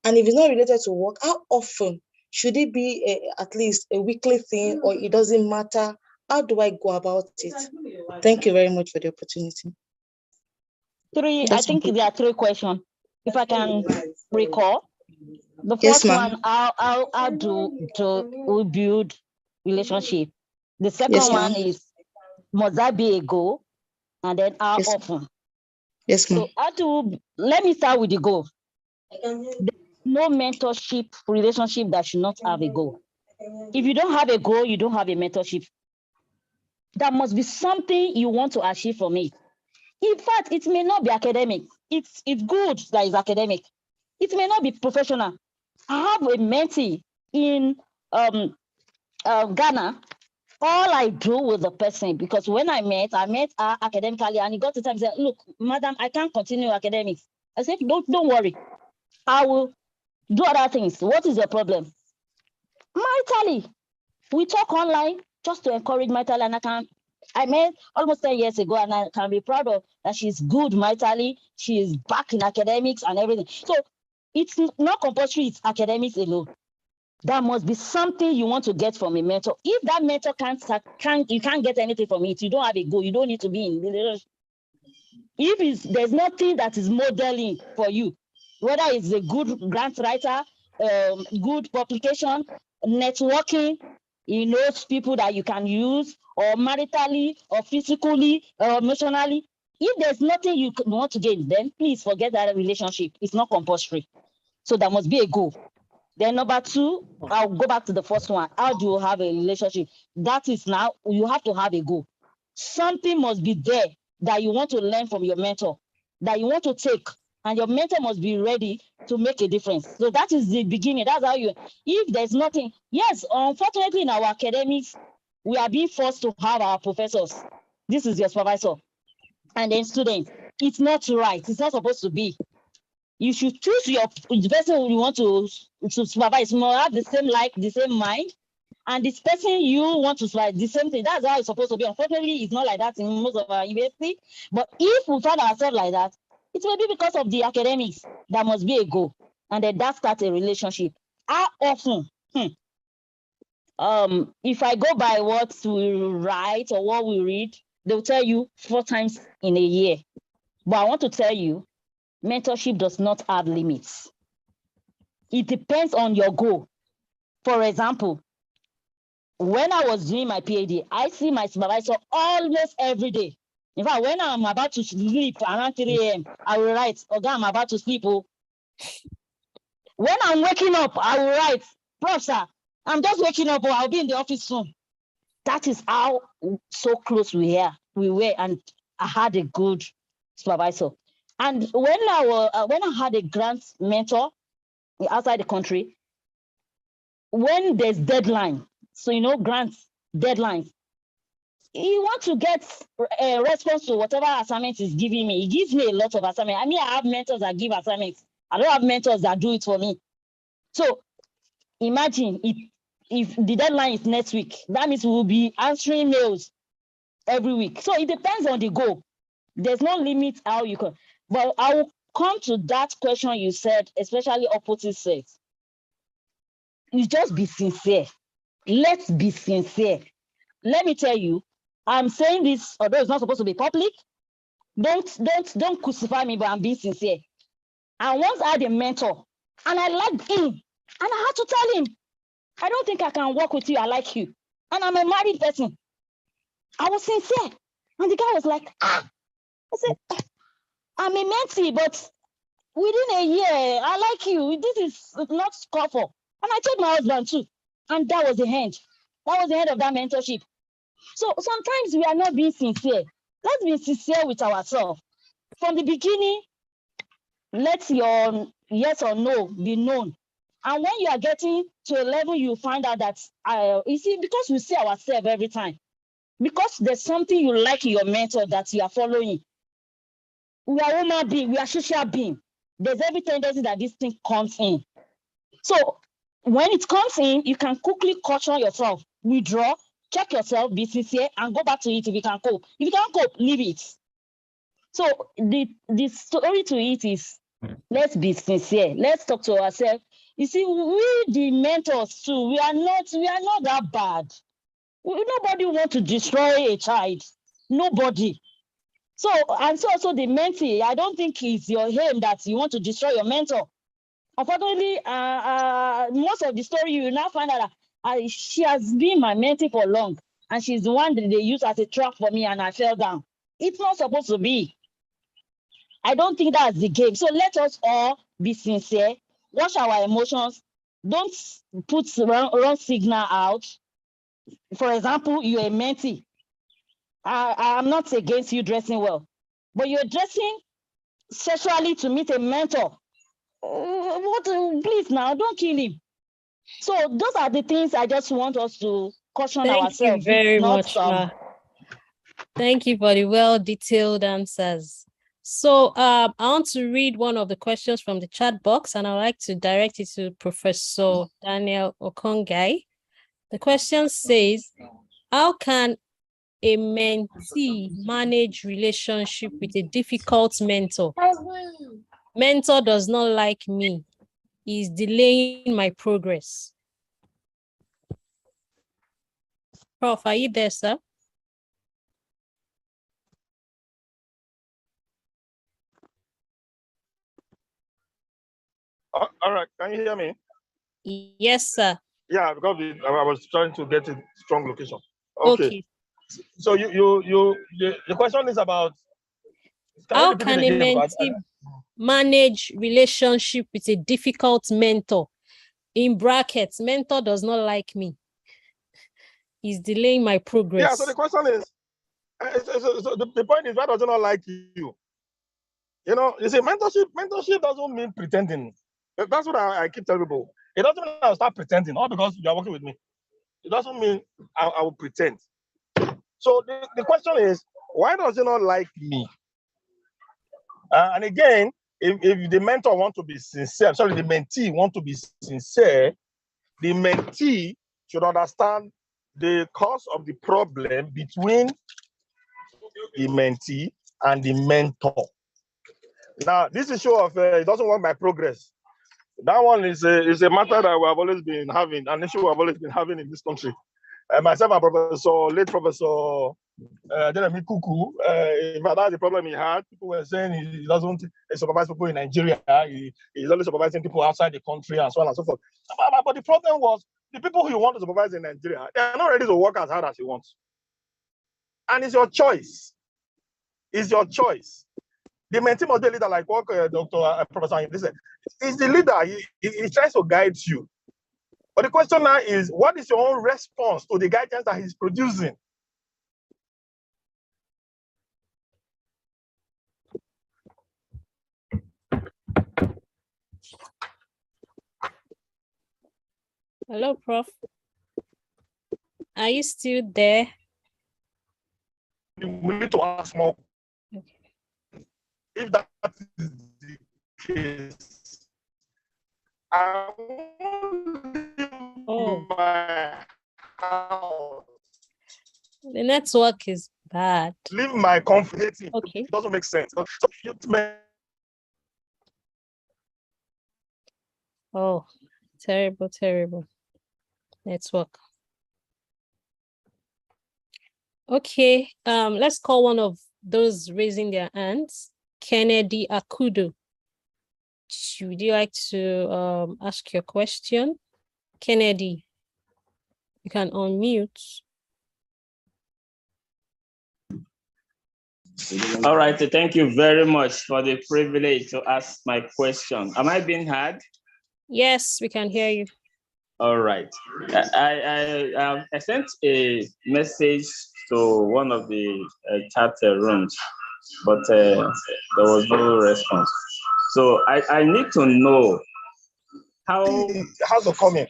And if it's not related to work, how often should it be at least a weekly thing, or it doesn't matter? How do I go about it? Thank you very much for the opportunity. I think there are three questions. If I can recall, the Yes, first ma'am. one, how do we build relationship? The second Yes, ma'am. one is, must that be a goal? And then how Yes. often? Yes, ma'am. So let me start with the goal. There's no mentorship relationship that should not have a goal. If you don't have a goal, you don't have a mentorship. There must be something you want to achieve from it. In fact, it may not be academic. It's good that it's academic. It may not be professional. I have a mentee in Ghana. All I do with the person, because when I met her academically, and he got to time and said, look, madam, I can't continue academics. I said, don't worry. I will do other things. What is your problem? Maritally. We talk online just to encourage maritally, and I met almost 10 years ago, and I can be proud of that. She's good maritally. She is back in academics and everything. So it's not compulsory, it's academics alone. There must be something you want to get from a mentor. If that mentor you can't get anything from it, you don't have a goal, you don't need to be in the relationship. If there's nothing that is modeling for you, whether it's a good grant writer, good publication, networking, you know, people that you can use, or maritally, or physically, or emotionally. If there's nothing you want to gain, then please forget that relationship. It's not compulsory. So there must be a goal. Then number two, I'll go back to the first one. How do you have a relationship? That is, now you have to have a goal. Something must be there that you want to learn from your mentor, that you want to take, and your mentor must be ready to make a difference. So that is the beginning. That's how if there's nothing, yes, unfortunately in our academics, we are being forced to have our professors. This is your supervisor. And then students. It's not right. It's not supposed to be. You should choose the person you want to supervise. You must have the same the same mind, and this person you want to supervise the same thing. That's how it's supposed to be. Unfortunately, it's not like that in most of our university. But if we find ourselves like that, it may be because of the academics. There must be a goal, and then that starts a relationship. How often? If I go by what we write or what we read, they'll tell you 4 times in a year. But I want to tell you, mentorship does not have limits. It depends on your goal. For example, when I was doing my PhD, I see my supervisor almost every day. In fact, when I'm about to sleep around 3 a.m., I will write, okay, I'm about to sleep. Oh. When I'm waking up, I will write, Prof, sir, I'm just waking up, I'll be in the office soon. That is how so close we were, and I had a good supervisor. And when I had a grant mentor outside the country, when there's deadline, so you know, grants, deadlines, you want to get a response to whatever assignment is giving me. He gives me a lot of assignments. I mean, I have mentors that give assignments. I don't have mentors that do it for me. So imagine if the deadline is next week, that means we will be answering mails every week. So it depends on the goal. There's no limit how you can. But I will come to that question you said, especially opposite sex. You just be sincere. Let's be sincere. Let me tell you, I'm saying this, although it's not supposed to be public. Don't crucify me, but I'm being sincere. I once had a mentor, and I liked him, and I had to tell him, I don't think I can work with you. I like you, and I'm a married person. I was sincere, and the guy was like, I said, I'm a mentee, but within a year, I like you. This is not score for. And I told my husband too. And that was the end. That was the end of that mentorship. So sometimes we are not being sincere. Let's be sincere with ourselves. From the beginning, let your yes or no be known. And when you are getting to a level, you find out that, you see, because we see ourselves every time, because there's something you like in your mentor that you are following. We are human being, we are social being. There's every tendency that this thing comes in. So when it comes in, you can quickly caution yourself, withdraw, check yourself, be sincere, and go back to it if you can cope. If you can't cope, leave it. So the story to it is, let's be sincere. Let's talk to ourselves. You see, we the mentors too, we are not that bad. Nobody wants to destroy a child. Nobody. So, and so also the mentee, I don't think it's your aim that you want to destroy your mentor. Unfortunately, most of the story you will now find out that she has been my mentee for long, and she's the one that they use as a trap for me, and I fell down. It's not supposed to be. I don't think that's the game. So let us all be sincere, watch our emotions, don't put wrong signal out. For example, you're a mentee. I'm not against you dressing well, but you're dressing sexually to meet a mentor. Please now, don't kill him. So those are the things I just want us to caution ourselves. Thank you very much, Ma. Thank you for the well-detailed answers. So I want to read one of the questions from the chat box, and I'd like to direct it to Professor Daniel Okongai. The question says, how can a mentee manage relationship with a difficult mentor? Mentor does not like me. He's delaying my progress. Prof, are you there, sir? All right, can you hear me? Yes, sir. Yeah, because I was trying to get a strong location. Okay. So the question is about, how can a mentee manage relationship with a difficult mentor? In brackets, mentor does not like me. He's delaying my progress. Yeah, so the question is, so the point is, why does it not like you? You know, you see, mentorship doesn't mean pretending. That's what I keep telling people. It doesn't mean I'll start pretending, all because you are working with me. It doesn't mean I will pretend. So the question is, why does it not like me? And again, if the mentor want to be sincere, sorry, the mentee want to be sincere, the mentee should understand the cause of the problem between the mentee and the mentor. Now, this issue of it doesn't want my progress. That one is a matter that we have always been having, an issue we have always been having in this country. Myself and late Professor Jeremy Kuku, that's the problem he had. People were saying he doesn't supervise people in Nigeria. He's only supervising people outside the country and so on and so forth. But the problem was, the people who want to supervise in Nigeria, they are not ready to work as hard as he wants. And it's your choice. It's your choice. The mentee must be a leader, like what Professor Ayinde said. He's the leader. He tries to guide you. But the question now is, what is your own response to the guidance that he's producing? Hello, Prof. Are you still there? We need to ask more. Okay. If that is the case, I won't leave my house. The network is bad. Leave my comfort. Okay. It doesn't make sense. Oh, terrible, terrible network. Okay, let's call one of those raising their hands. Kennedy Akudo. Would you like to ask your question? Kennedy, you can unmute. All right, thank you very much for the privilege to ask my question. Am I being heard? Yes, we can hear you. All right. I sent a message to one of the chat rooms, but there was no response. So I need to know how to comment.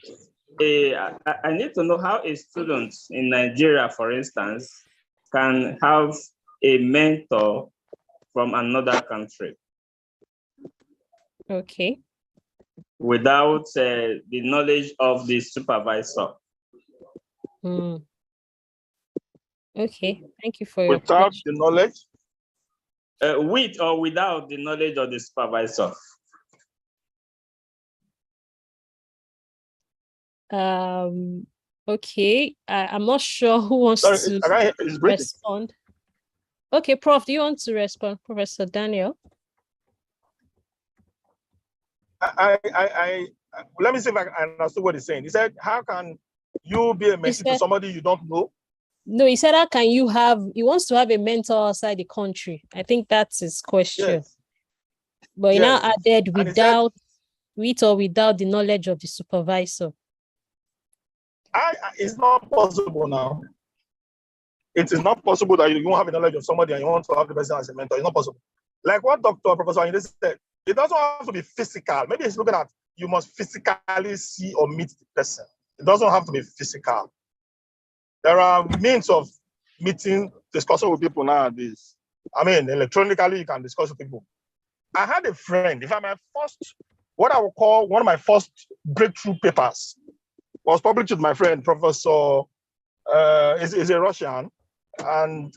I need to know how a student in Nigeria, for instance, can have a mentor from another country. Okay. Without the knowledge of the supervisor. Okay, thank you for your Without question. the knowledge? With or without the knowledge of the supervisor. Okay, I'm not sure who wants to respond. Okay, Prof, do you want to respond, Professor Daniel? Let me see if I understood what he's saying. He said, how can you be a mentor to somebody you don't know? No, he said, how can you he wants to have a mentor outside the country. I think that's his question. Yes. But he now added with or without the knowledge of the supervisor. It's not possible now. It is not possible that you won't have a knowledge of somebody and you want to have the person as a mentor. It's not possible. Like what Professor Ayinde said, it doesn't have to be physical. Maybe he's looking at you must physically see or meet the person. It doesn't have to be physical. There are means of meeting, discussing with people nowadays. I mean, electronically, you can discuss with people. I had a friend, what I would call one of my first breakthrough papers was published with my friend, Professor, is a Russian. And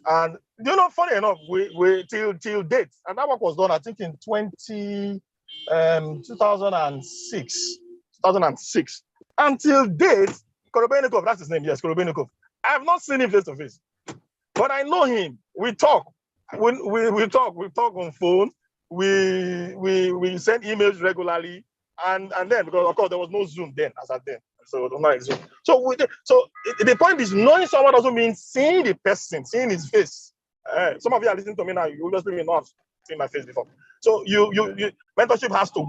you know, funny enough, we till date, and that work was done, I think, in 2006. Until date, Korobenikov, that's his name, yes, Korobenikov. I have not seen him face to face, but I know him. We talk. We talk on phone. We send emails regularly, and then, because of course there was no Zoom then as at then. So not Zoom. So the point is, knowing someone doesn't mean seeing the person, seeing his face. Some of you are listening to me now. You obviously may not have seen my face before. So you mentorship has to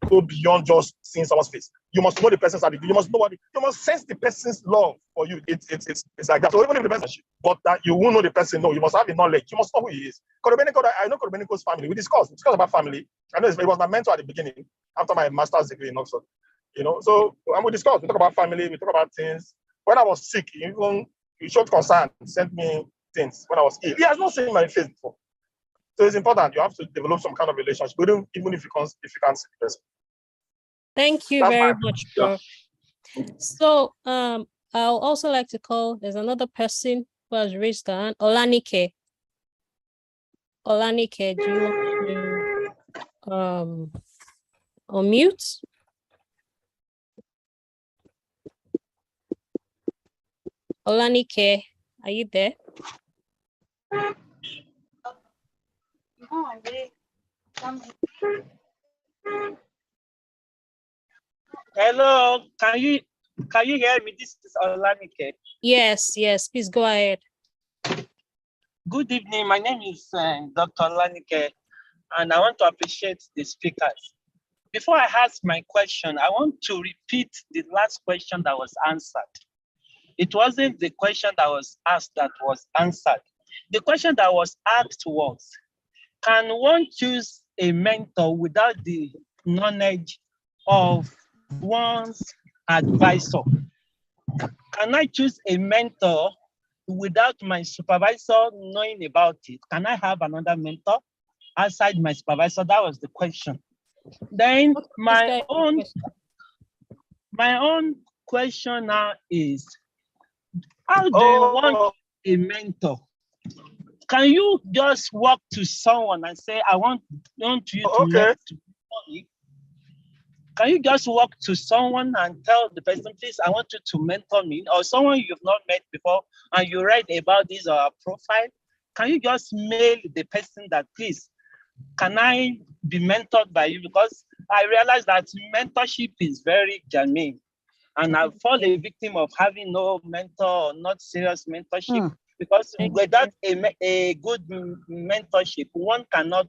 go beyond just seeing someone's face. You must know the person's attitude. You must sense the person's love for you. It's like that. So even if the person, but that you won't know the person, no, you must have the knowledge. You must know who he is. I know Korobeniko's family. We discussed about family. I know it was my mentor at the beginning after my master's degree in Oxford. You know, so and we discussed. We talk about family. We talk about things. When I was sick, he showed concern, sent me things when I was ill. He has not seen my face before. So it's important. You have to develop some kind of relationship with him, even if you can't see the person. Thank you very much, Prof. So I'll also like to call, there's another person who has raised their hand, Olanike. Olanike, do you want to unmute? Olanike, are you there? Hello, can you hear me? This is Olanike. Yes, please go ahead. Good evening. My name is Dr. Olanike, and I want to appreciate the speakers. Before I ask my question, I want to repeat the last question that was answered. It wasn't the question that was asked that was answered. The question that was asked was, can one choose a mentor without the knowledge of one's advisor? Can I choose a mentor without my supervisor knowing about it? Can I have another mentor outside my supervisor? That was the question. Then my own question now is, how do you want a mentor? Can you just walk to someone and say, I want you to mentor me? Can you just walk to someone and tell the person, please, I want you to mentor me? Or someone you've not met before and you write about this profile? Can you just mail the person that, please, can I be mentored by you? Because I realize that mentorship is very genuine. And I fall a victim of having no mentor or not serious mentorship. because Thank without a good mentorship, one cannot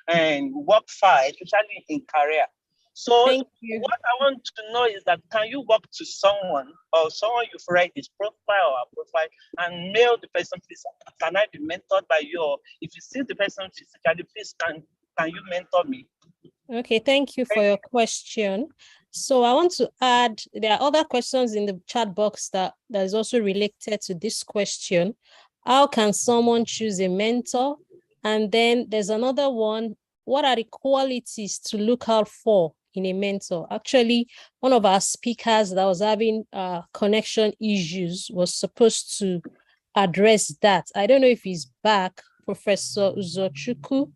work far, especially in career. So Thank you. what I want to know is that can you walk to someone or someone you've read his profile or her profile and mail the person, please, can I be mentored by you? Or if you see the person physically, please, can you mentor me? Okay, thank you for your question. So I want to add, there are other questions in the chat box that is also related to this question. How can someone choose a mentor? And then there's another one, what are the qualities to look out for in a mentor? Actually, one of our speakers that was having connection issues was supposed to address that. I don't know if he's back, Professor Uzochukwu.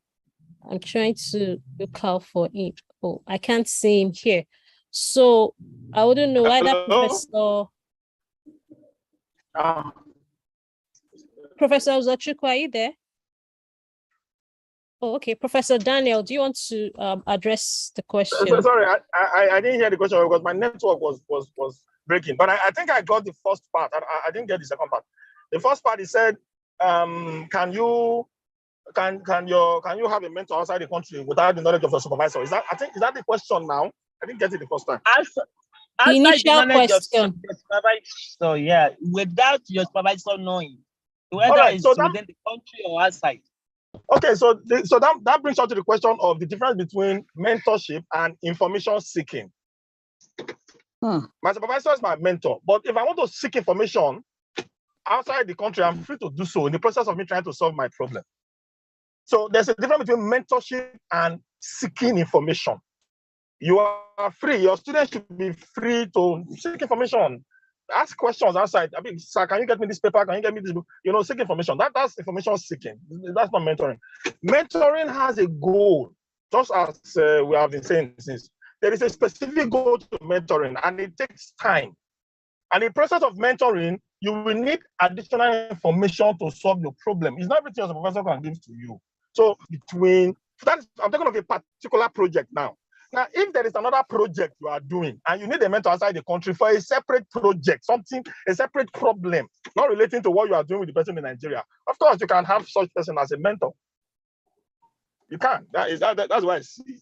I'm trying to look out for him. Oh, I can't see him here. So I wouldn't know whether Professor Uzochukwu, are you there? Oh, okay. Professor Daniel, do you want to address the question? Sorry, I didn't hear the question because my network was breaking. But I think I got the first part. I didn't get the second part. The first part, he said, can you have a mentor outside the country without the knowledge of your supervisor? Is that the question now? I didn't get it the first time. The initial question. So yeah, without your supervisor knowing, whether Right, it's so within the country or outside. Okay, so that brings us to the question of the difference between mentorship and information seeking. My supervisor is my mentor, but if I want to seek information outside the country, I'm free to do so in the process of me trying to solve my problem. So there's a difference between mentorship and seeking information. You are free. Your students should be free to seek information, ask questions outside. I mean, sir, can you get me this paper? Can you get me this book? Seek information. That's information seeking. That's not mentoring. Mentoring has a goal, just as we have been saying since. There is a specific goal to mentoring, and it takes time. And in the process of mentoring, you will need additional information to solve your problem. It's not everything a professor can give to you. So I'm talking of a particular project now. Now, if there is another project you are doing and you need a mentor outside the country for a separate project, a separate problem, not relating to what you are doing with the person in Nigeria, of course, you can have such person as a mentor. You can. That's why I see it.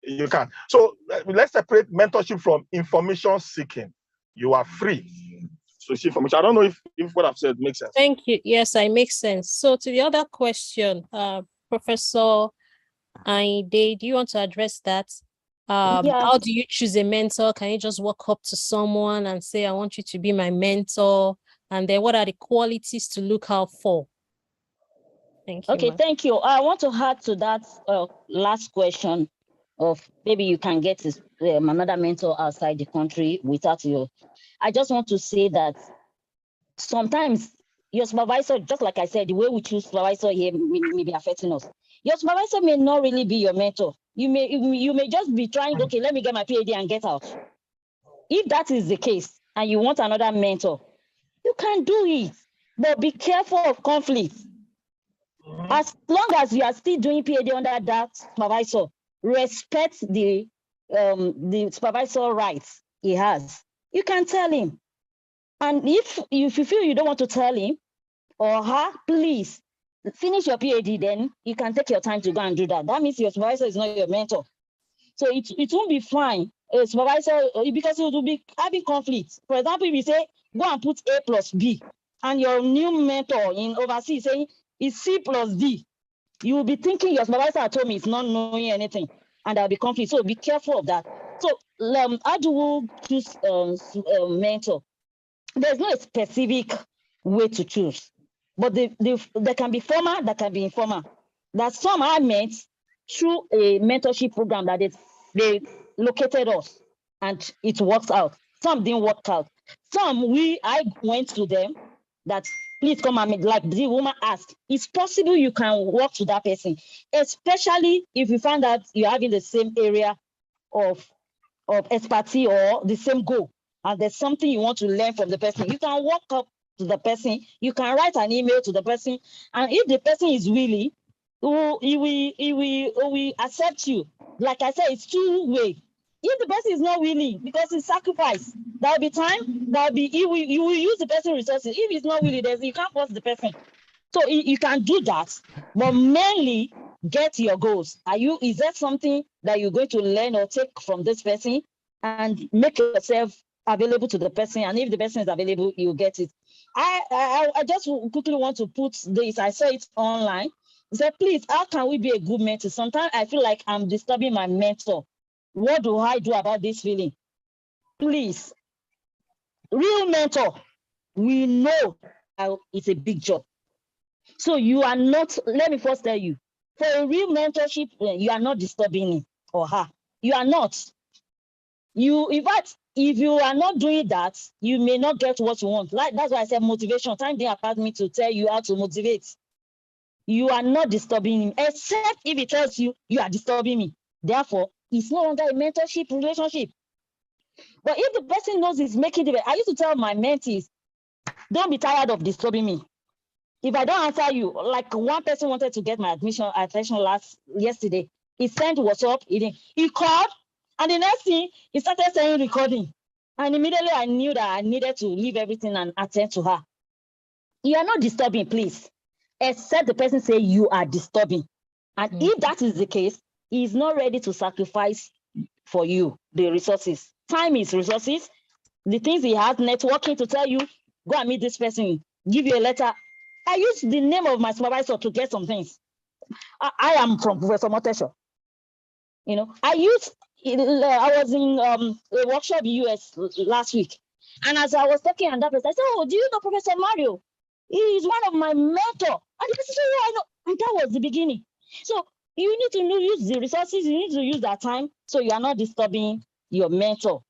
You can. So let's separate mentorship from information seeking. You are free to seek information. I don't know if what I've said makes sense. Thank you. Yes, it makes sense. So to the other question, Professor Ayinde, do you want to address that? How do you choose a mentor? Can you just walk up to someone and say, I want you to be my mentor? And then what are the qualities to look out for? Thank you. Okay, thank you. I want to add to that last question of maybe you can get another mentor outside the country without you. I just want to say that sometimes your supervisor, just like I said, the way we choose supervisor here may be affecting us. Your supervisor may not really be your mentor. You may just be trying, okay, let me get my PhD and get out. If that is the case and you want another mentor, you can do it, but be careful of conflict. As long as you are still doing PhD under that supervisor, respect the supervisor rights he has. You can tell him. And if you feel you don't want to tell him or her, please finish your PhD, then you can take your time to go and do that. That means your supervisor is not your mentor. So it won't be fine, a supervisor, because it will be having conflict. For example, if you say, go and put A plus B, and your new mentor in overseas saying, it's C plus D, you will be thinking your supervisor told me it's not knowing anything, and there'll be conflict. So be careful of that. So how do we choose mentor? There's no specific way to choose, but there can be formal, there can be informal. That some are met through a mentorship program that they located us and it works out. Some didn't work out. Some I went to them that please come and like the woman asked, it's possible you can work to that person, especially if you find out you're having the same area of expertise or the same goal, and there's something you want to learn from the person. You can walk up to the person, you can write an email to the person, and if the person is willing, he will accept you. Like I said, it's two-way. if the person is not willing, because it's sacrifice, there'll be time, you will use the person resources. If he's not willing, you can't force the person. So you can do that, but mainly get your goals. Is that something that you're going to learn or take from this person and make yourself available to the person? And if the person is available, you get it. I just quickly want to put this. I saw it online. I said, please, how can we be a good mentor? Sometimes I feel like I'm disturbing my mentor. What do I do about this feeling? Please, real mentor, we know it's a big job. So you are not, let me first tell you, for a real mentorship, you are not disturbing him or her. You are not. In fact, if you are not doing that, you may not get what you want. That's why I said motivation. Time didn't apart me to tell you how to motivate. You are not disturbing him, except if he tells you, you are disturbing me. Therefore, it's no longer a mentorship relationship. But if the person knows he's making it, I used to tell my mentees, don't be tired of disturbing me. If I don't answer you, like one person wanted to get my attention yesterday, he sent WhatsApp, he called, and the next thing, he started saying recording. And immediately I knew that I needed to leave everything and attend to her. You are not disturbing, please, except the person say you are disturbing. And if that is the case, he is not ready to sacrifice for you the resources. Time is resources. The things he has, networking to tell you, go and meet this person, give you a letter. I use the name of my supervisor to get some things. I am from Professor Motesho. I was in a workshop in US last week. And as I was talking and that person, I said, oh, do you know Professor Mario? He is one of my mentors. And the person said, yeah, I know. And that was the beginning. So you need to use the resources, you need to use that time so you are not disturbing your mentor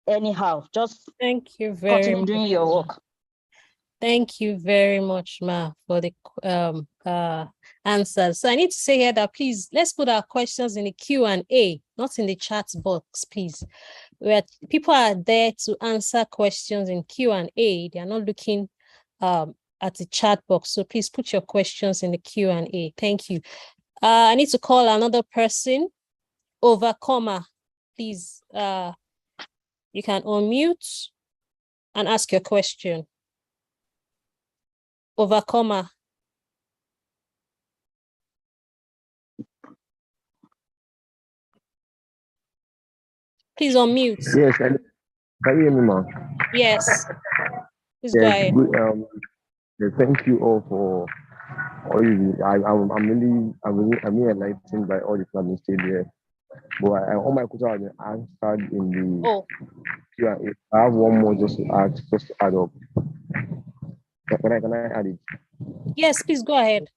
anyhow. Just thank you very continue much. Doing your work. Thank you very much, Ma, for the answers. So I need to say here that please, let's put our questions in the Q&A, not in the chat box, please. Where people are there to answer questions in Q&A. They are not looking at the chat box. So please put your questions in the Q&A. Thank you. I need to call another person, Overcomer. Please, you can unmute and ask your question. Overcomer. Please unmute. Yes, can you hear me, ma'am? Yes. Please Yes, go ahead. good, thank you all for all you. I'm really enlightened by all the plans stated here. But all my questions have been answered in the Q&A. I have one more just to add up. Can I add it? Yes, please go ahead.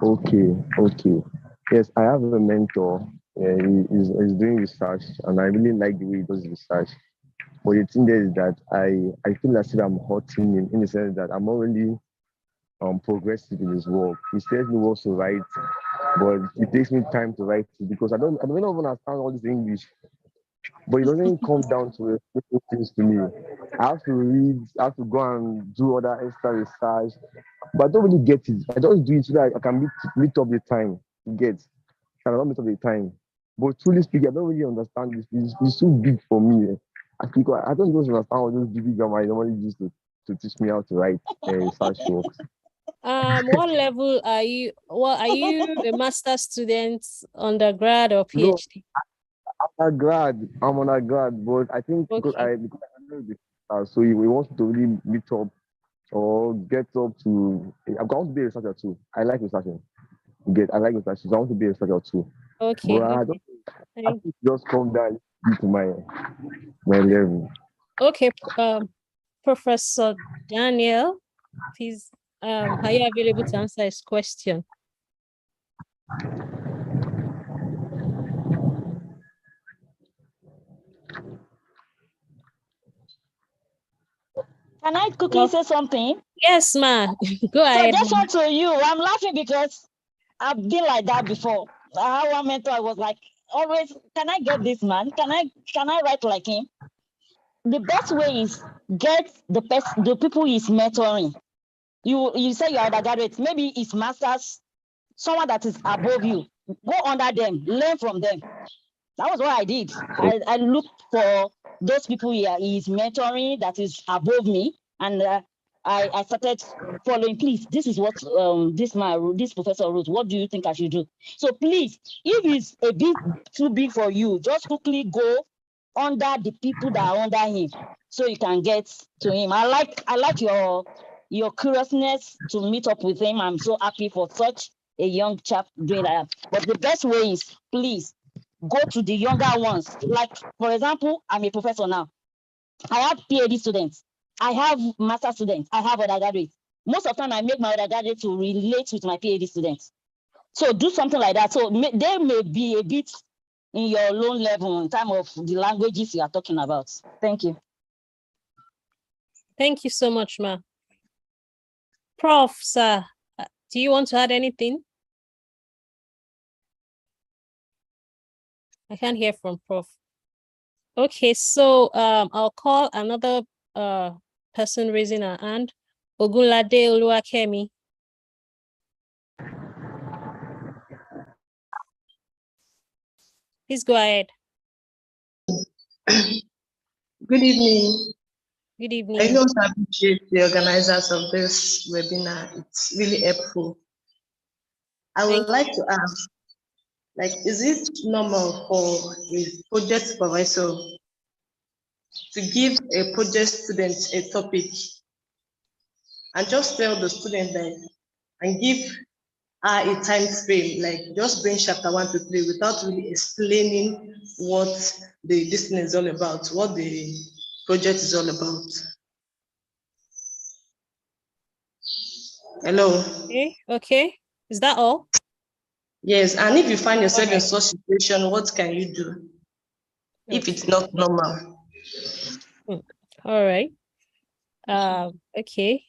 Okay. Yes, I have a mentor. He's doing research, and I really like the way he does research. But the thing there is that I feel as if I'm hurting him in the sense that I'm not really progressive in his work. He says he wants to write, but it takes me time to write it because I don't even understand all this English. But it doesn't come down to explaining things to me. I have to read, I have to go and do other extra research, but I don't really get it. I just do it so that I can meet up the time. I don't meet up the time. But truly speaking, I don't really understand this. It's too big for me. I don't just understand all those big grammar I normally use to teach me how to write research works. What level are you? What are you? A master's student, undergrad, or PhD? I'm on a grad, but I think because I know this, so he wants to really meet up or get up to. I want to be a researcher too. I like researching. I like researching. So I want to be a researcher too. Okay. But I don't just come down to my level. Okay. Professor Daniel, please. Are you available to answer his question? Can I quickly say something? Yes, ma. Go ahead. So this one to you. I'm laughing because I've been like that before. I had one mentor. I was like, always, can I get this man? Can I write like him? The best way is get the people he's mentoring. You say you're undergraduate, maybe it's masters, someone that is above you. Go under them, learn from them. That was what I did. I looked for those people he is mentoring that is above me, and I started following. Please, this is what this professor wrote. What do you think I should do? So please, if it's a bit too big for you, just quickly go under the people that are under him, so you can get to him. I like your curiousness to meet up with him. I'm so happy for such a young chap doing that. But the best way is, please, go to the younger ones. Like, for example, I'm a professor now. I have PhD students. I have master students. I have undergraduates. Most of the time, I make my undergraduate to relate with my PhD students. So do something like that. So they may be a bit in your loan level in terms of the languages you are talking about. Thank you. Thank you so much, Ma. Prof, sir, do you want to add anything? I can't hear from Prof. Okay, so I'll call another person raising her hand. Ogunlade Oluwakemi. Please go ahead. Good evening. Good evening. I want to appreciate the organizers of this webinar. It's really helpful. I would like to ask, like, is it normal for a project supervisor to give a project student a topic and just tell the student that and give her a time frame, like just bring chapter 1 to 3 without really explaining what this thing is all about, what the project is all about? Hello. Okay. Is that all? Yes, and if you find yourself in such situation, what can you do if it's not normal? All right. Okay.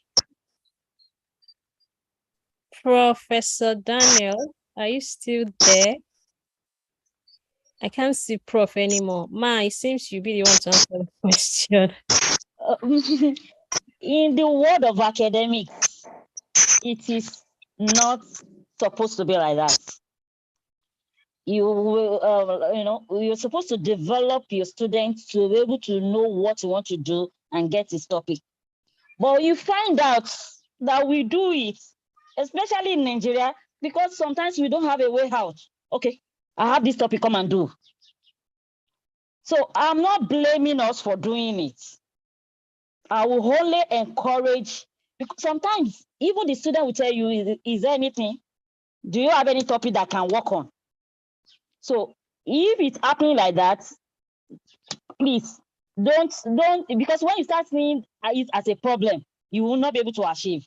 Professor Daniel, are you still there? I can't see Prof anymore. Ma, it seems you be the one to answer the question. In the world of academics, it is not supposed to be like that. You will, you're supposed to develop your students to be able to know what you want to do and get this topic. But you find out that we do it, especially in Nigeria, because sometimes we don't have a way out. Okay, I have this topic, come and do. So I'm not blaming us for doing it. I will only encourage, because sometimes even the student will tell you, is there anything? Do you have any topic that can work on? So if it's happening like that, please don't, because when you start seeing it as a problem, you will not be able to achieve.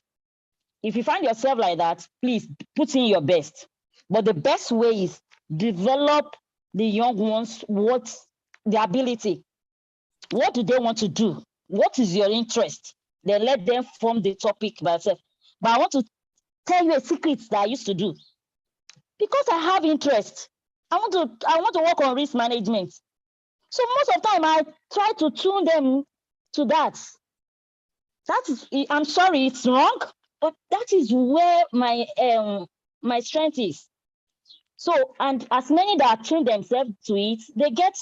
If you find yourself like that, please put in your best. But the best way is develop the young ones, what's their ability. What do they want to do? What is your interest? Then let them form the topic by themselves. But I want to tell you a secret that I used to do. Because I have interest, I want to work on risk management. So most of the time I try to tune them to that. That is, I'm sorry, it's wrong, but that is where my my strength is. So, and as many that tune themselves to it, they get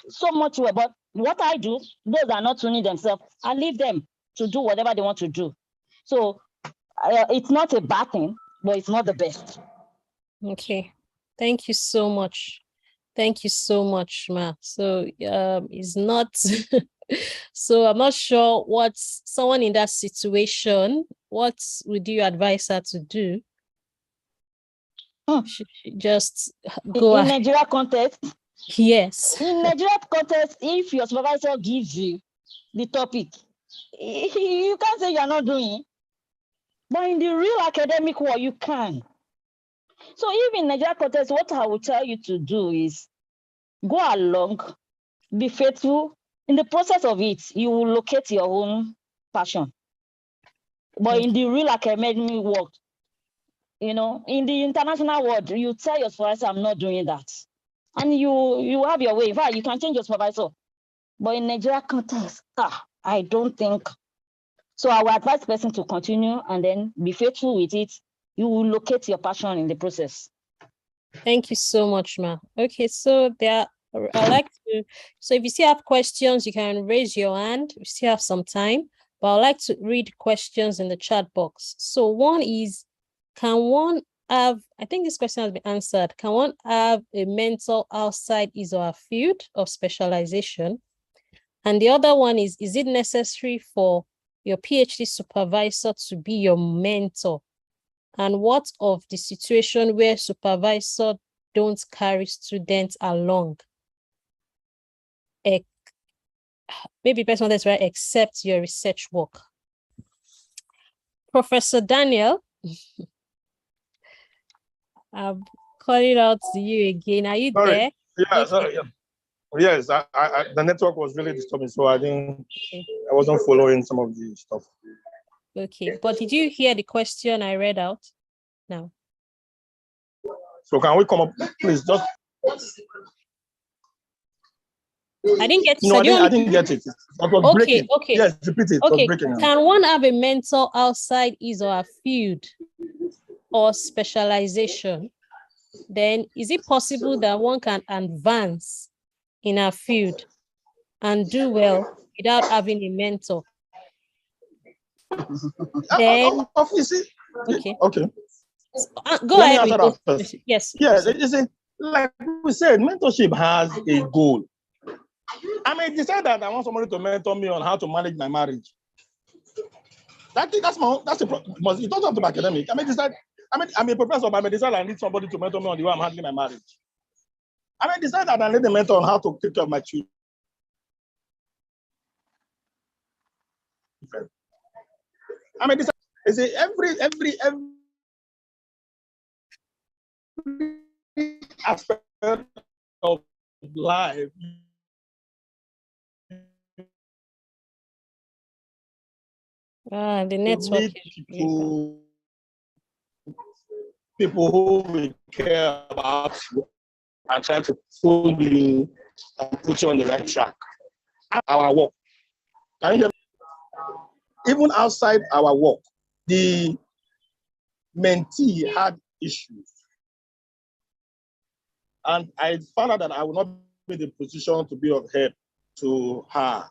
so much well. But what I do, those that are not tuning themselves, I leave them to do whatever they want to do. So it's not a bad thing, but it's not the best. Okay, thank you so much. Thank you so much, Ma. So it's not, so I'm not sure what someone in that situation, what would you advise her to do? Should she just go in Nigeria context? Yes. In Nigeria context, if your supervisor gives you the topic, you can't say you're not doing it. But in the real academic world, you can. So even in Nigeria context, what I will tell you to do is go along, be faithful. In the process of it, you will locate your own passion. But in the real academic world, in the international world, you tell your supervisor, I'm not doing that. And you have your way. In fact, you can change your supervisor. But in Nigeria context, I don't think. So I will advise the person to continue and then be faithful with it. You will locate your passion in the process. Thank you so much, Ma. Okay, so there are I like to, so if you still have questions, you can raise your hand. We still have some time, but I'd like to read questions in the chat box. So one is, can one have, I think this question has been answered, can one have a mentor outside his or her field of specialization? And the other one is it necessary for your PhD supervisor to be your mentor? And what of the situation where supervisor don't carry students along? Maybe person that's right, except your research work. Professor Daniel, I'm calling out to you again. Are you there? Yeah, okay. Sorry. Yeah. Yes, the network was really disturbing, so I wasn't following some of the stuff. Okay, but did you hear the question I read out? No. So can we come up, please? Just. I didn't get. No, I didn't get it. That was breaking. Okay. Yes, repeat it. Okay. It was breaking. Can one have a mentor outside his or her field or specialization? Then is it possible that one can advance in a field and do well without having a mentor? Then, okay. Go ahead. Yes. Yes, like we said, mentorship has a goal. I may decide that I want somebody to mentor me on how to manage my marriage. That's the problem. It doesn't have to be academic. I may decide. I'm a professor, but I may decide I need somebody to mentor me on the way I'm handling my marriage. I may decide that I need a mentor on how to take care of my children. I may decide. Every aspect of life. The network. People who will care about you and try to pull you and put you on the right track. Our work. Can you hear me? Even outside our work, the mentee had issues. And I found out that I would not be in the position to be of help to her.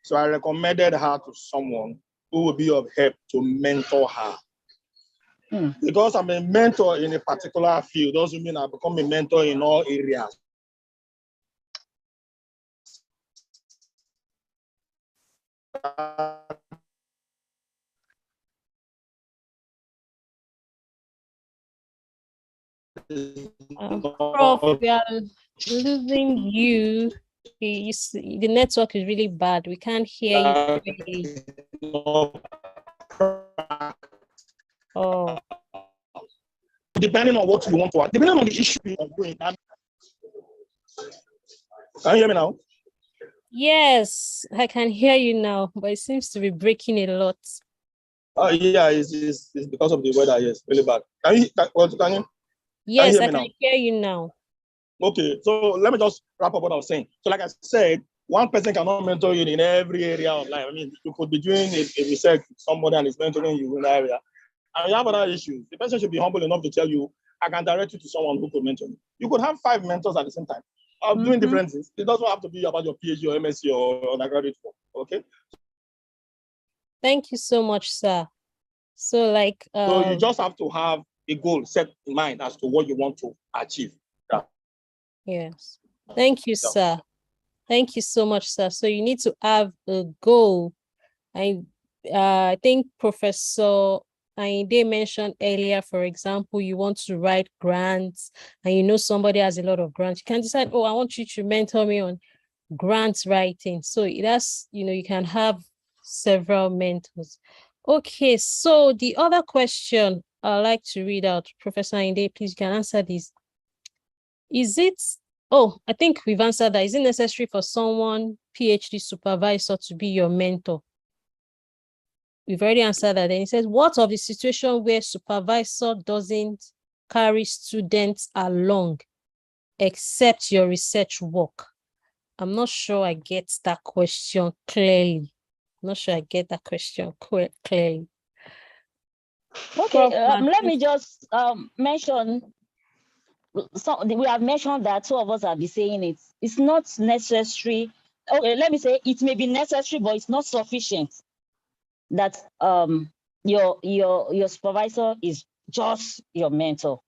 So I recommended her to someone who would be of help to mentor her. Because I'm a mentor in a particular field doesn't mean I become a mentor in all areas. Prof, we are losing you. The network is really bad. We can't hear you clearly. Oh. Depending on what you want to, depending on the issue you're doing. Can you hear me now? Yes, I can hear you now, but it seems to be breaking a lot. Yeah, it's because of the weather. Yes, really bad. Can you? Yes, I can hear you now. Okay, so let me just wrap up what I was saying. So like I said, one person cannot mentor you in every area of life. I mean, you could be doing a research with somebody and is mentoring you in that area. And you have other issues. The person should be humble enough to tell you, I can direct you to someone who could mentor you. You could have 5 mentors at the same time of doing different things. It doesn't have to be about your PhD or MSc or undergraduate work. Okay? Thank you so much, sir. So like... so you just have to have a goal set in mind as to what you want to achieve. Yeah. Yes. Thank you, sir. Thank you so much, sir. So you need to have a goal. I think Professor Ainde mentioned earlier, for example, you want to write grants and you know somebody has a lot of grants. You can decide, oh, I want you to mentor me on grants writing. So that's, you can have several mentors. Okay, so the other question I'd like to read out, Professor Ainde, please, you can answer this. I think we've answered that. Is it necessary for someone, PhD supervisor, to be your mentor? We've already answered that. Then it says, what of the situation where supervisor doesn't carry students along except your research work? I'm not sure I get that question clearly. Clearly. Okay, let me just mention So we have mentioned that, two of us have been saying it. It's not necessary. Okay, let me say it may be necessary, but it's not sufficient that your supervisor is just your mentor.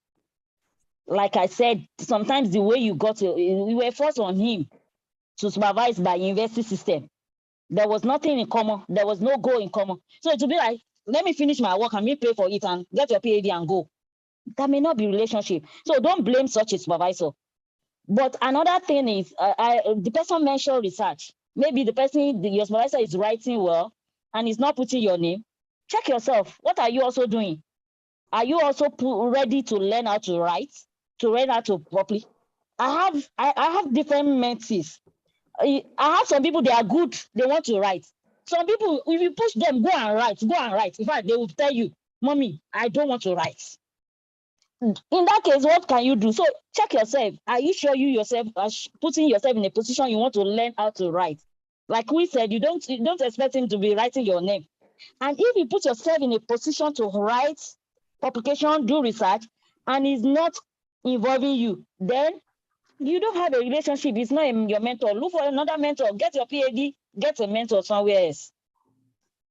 Like I said, sometimes the way you were forced on him to supervise by university system. There was nothing in common. There was no goal in common. So it would be like, let me finish my work and me pay for it and get your PhD and go. That may not be relationship. So don't blame such a supervisor. But another thing is, the person mentioned research. Maybe your supervisor is writing well and is not putting your name. Check yourself. What are you also doing? Are you also ready to learn how to write, to learn how to properly? I have different mentees. I have some people, they are good, they want to write. Some people, if you push them, go and write. In fact, they will tell you, Mommy, I don't want to write. In that case, what can you do? So check yourself. Are you sure you yourself are putting yourself in a position you want to learn how to write? Like we said, you don't expect him to be writing your name. And if you put yourself in a position to write publication, do research, and is not involving you, then you don't have a relationship. It's not your mentor. Look for another mentor. Get your PhD. Get a mentor somewhere else.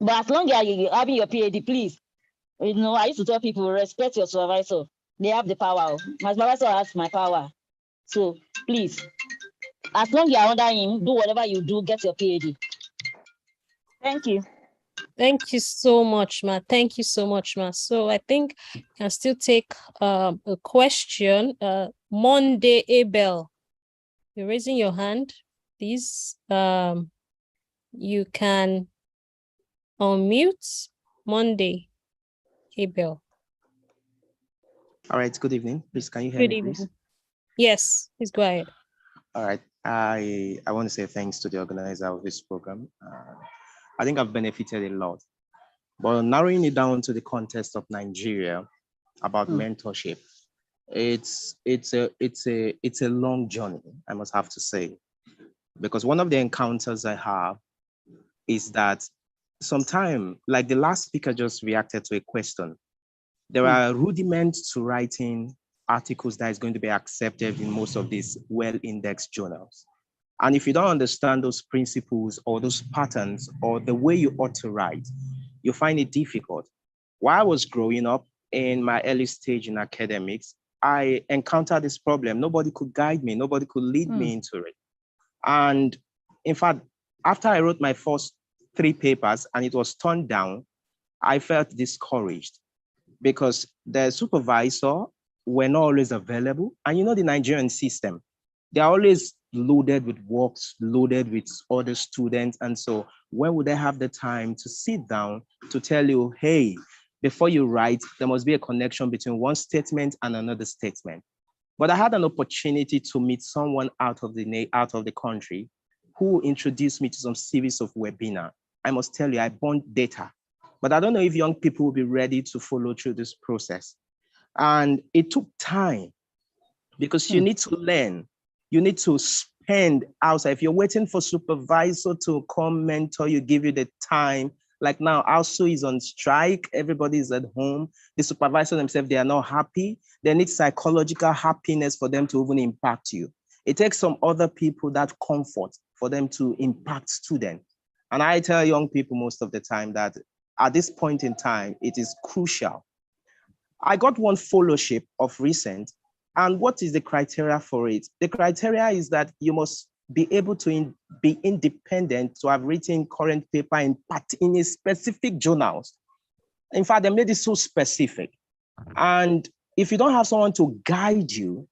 But as long as you're having your PhD, please. I used to tell people, respect your supervisor. They have the power. My supervisor has my power. So please, as long as you're under him, do whatever you do. Get your PhD. Thank you. Thank you so much, Ma. Thank you so much, Ma. So I think I can still take a question. Monday Abel, you're raising your hand, please. You can unmute. Monday Abel. All right, good evening. Please, can you hear me, please? Yes, please go ahead. All right, I want to say thanks to the organizer of this program. I think I've benefited a lot, but narrowing it down to the context of Nigeria about mentorship, it's a long journey, I must have to say, because one of the encounters I have is that sometimes, like the last speaker just reacted to a question, there are rudiments to writing articles that is going to be accepted in most of these well-indexed journals. And if you don't understand those principles or those patterns or the way you ought to write, you find it difficult. While I was growing up in my early stage in academics, I encountered this problem. Nobody could guide me. Nobody could lead me into it. And in fact, after I wrote my first 3 papers and it was turned down, I felt discouraged because the supervisor were not always available. And you know the Nigerian system, they're always loaded with works, loaded with other students. And so when would they have the time to sit down to tell you, hey, before you write, there must be a connection between one statement and another statement. But I had an opportunity to meet someone out of the country who introduced me to some series of webinars. I must tell you, I burned data, but I don't know if young people will be ready to follow through this process. And it took time because you need to learn. You need to spend outside. If you're waiting for supervisor to come mentor you, give you the time. Like now, ASU is on strike. Everybody is at home. The supervisor themselves, they are not happy. They need psychological happiness for them to even impact you. It takes some other people that comfort for them to impact students. And I tell young people most of the time that at this point in time, it is crucial. I got one fellowship of recent. And what is the criteria for it? The criteria is that you must be able to be independent, to have written current paper in a specific journals. In fact, they made it so specific. And if you don't have someone to guide you,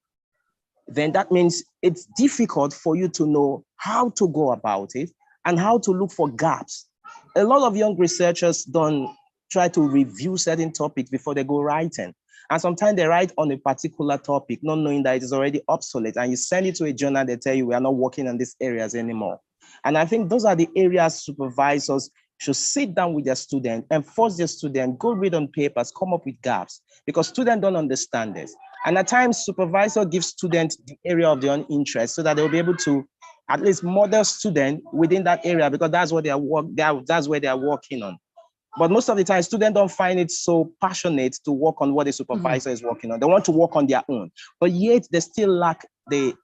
then that means it's difficult for you to know how to go about it and how to look for gaps. A lot of young researchers don't try to review certain topics before they go writing. And sometimes they write on a particular topic, not knowing that it is already obsolete. And you send it to a journal, they tell you we are not working on these areas anymore. And I think those are the areas supervisors should sit down with their students and force their students, go read on papers, come up with gaps, because students don't understand this. And at times, supervisor gives students the area of their own interest so that they'll be able to at least model students within that area, because that's what that's where they are working on. But most of the time, students don't find it so passionate to work on what the supervisor is working on. They want to work on their own, but yet they still lack the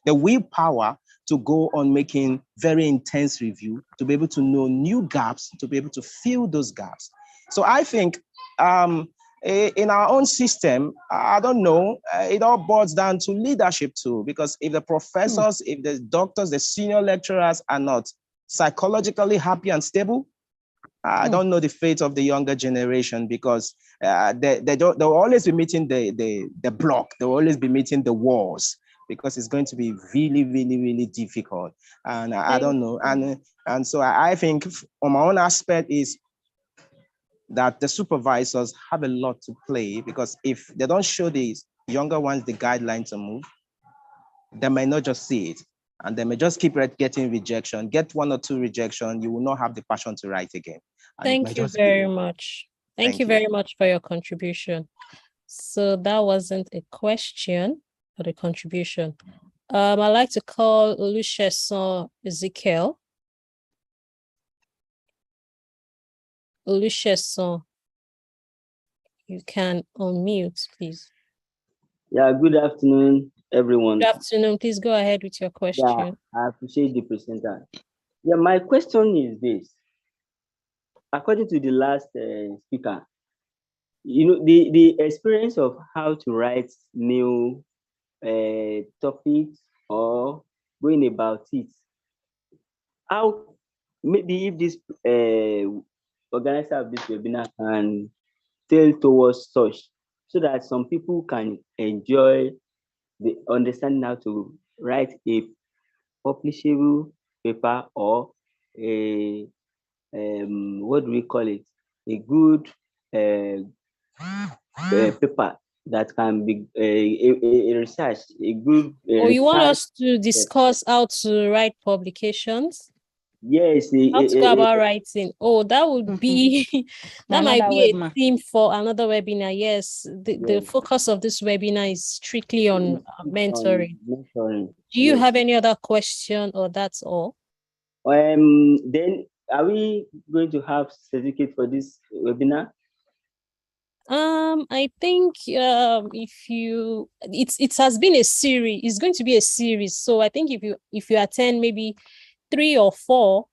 willpower to go on making very intense review, to be able to know new gaps, to be able to fill those gaps. So I think in our own system, I don't know, it all boils down to leadership too, because if the professors, if the doctors, the senior lecturers are not psychologically happy and stable, I don't know the fate of the younger generation, because they'll always be meeting the block. They'll always be meeting the walls, because it's going to be really, really, really difficult. And I don't know. And so I think on my own aspect is that the supervisors have a lot to play, because if they don't show these younger ones the guidelines to move, they may not just see it. And they may just keep getting rejection, get 1 or 2 rejection, you will not have the passion to write again. Thank you very much. Thank you very much for your contribution. So that wasn't a question, but a contribution. I'd like to call Olusegun Ezekiel. Olusegun, you can unmute, please. Yeah, good afternoon, everyone. Good afternoon. Please go ahead with your question. Yeah, I appreciate the presenter. Yeah, my question is this. According to the last speaker, the experience of how to write new topics or going about it, how maybe if this organizer of this webinar can tell towards such, so that some people can enjoy the understanding how to write a publishable paper or a what do we call it? A good paper that can be a research, a good. Or you want us to discuss how to write publications? Yes. How to go about writing? Oh, that would be that might be a theme for another webinar. Yes, the focus of this webinar is strictly on mentoring. Do you have any other question, or that's all? Then are we going to have certificate for this webinar? I think if you it has been a series, it's going to be a series. So I think if you attend maybe 3 or 4,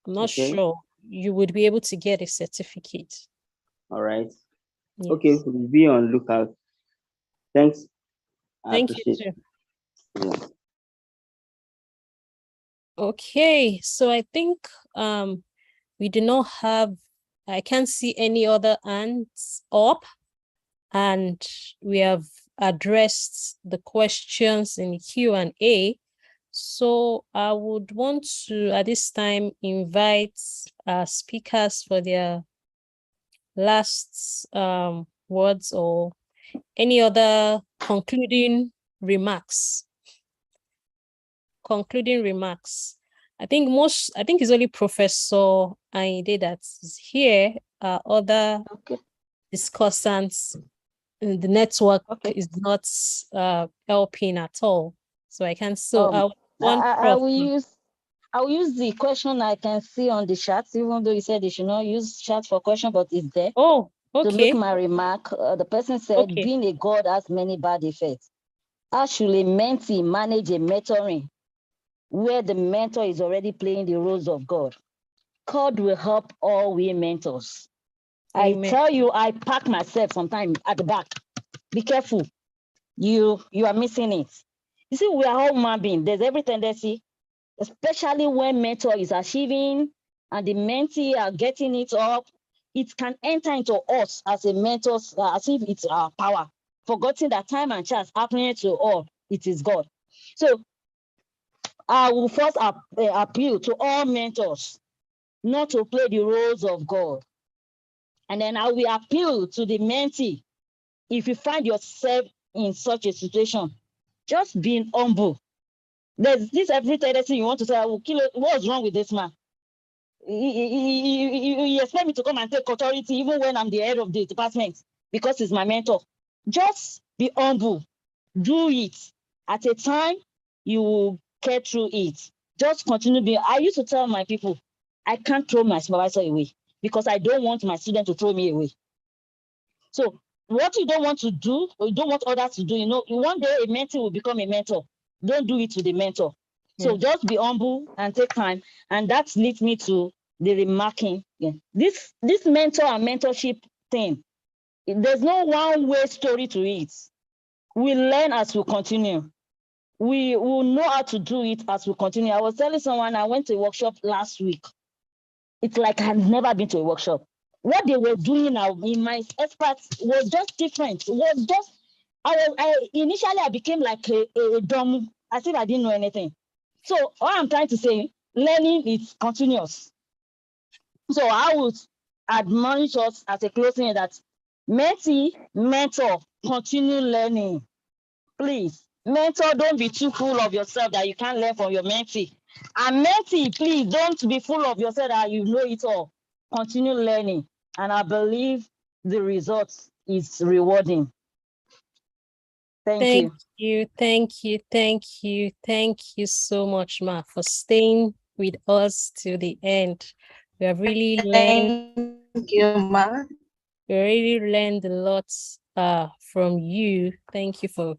I'm not sure, you would be able to get a certificate. All right. Yes. Okay, we'll be on lookout. Thanks. Thank you too. Yeah. Okay, so I think we do not have, I can't see any other hands up, and we have addressed the questions in the Q&A. So I would want to, at this time, invite speakers for their last words or any other concluding remarks. I think it's only Professor Ayinde that is here. Other discussants in the network is not helping at all. So I can I will use the question I can see on the chat, even though you said they should not use chat for question, but it's there. Oh, okay. To make my remark, the person said, being a God has many bad effects. How should a mentee manage a mentoring where the mentor is already playing the roles of God? God will help all we mentors. Amen. I tell you, I park myself sometimes at the back. Be careful. You are missing it. You see, we are all human beings. There's every tendency, especially when mentor is achieving and the mentee are getting it up, it can enter into us as a mentor as if it's our power, forgetting that time and chance happening to all, it is God. So I will first appeal to all mentors not to play the roles of God. And then I will appeal to the mentee. If you find yourself in such a situation, just being humble. There's this every tendency you want to say, I will kill it. What's wrong with this man? He expect me to come and take authority even when I'm the head of the department because he's my mentor. Just be humble. Do it. At a time, you will get through it. Just continue being. I used to tell my people, I can't throw my supervisor away. because I don't want my student to throw me away. So what you don't want to do, or you don't want others to do, one day a mentee will become a mentor. Don't do it to the mentor. So just be humble and take time. And that leads me to the remarking. Yeah. This mentor and mentorship thing, there's no one-way story to it. We learn as we continue. We will know how to do it as we continue. I was telling someone, I went to a workshop last week. It's like I've never been to a workshop. What they were doing now in my experts was just different. Was just, initially I became like a dumb, as if I didn't know anything. So all I'm trying to say, learning is continuous. So I would admonish us as a closing that mentee, mentor, continue learning. Please, mentor, don't be too full of yourself that you can't learn from your mentee. And mentee, please don't be full of yourself that you know it all. Continue learning. And I believe the results is rewarding. Thank you. Thank you so much, Ma, for staying with us till the end. We have really learned. Thank you, Ma. We really learned a lot from you. Thank you for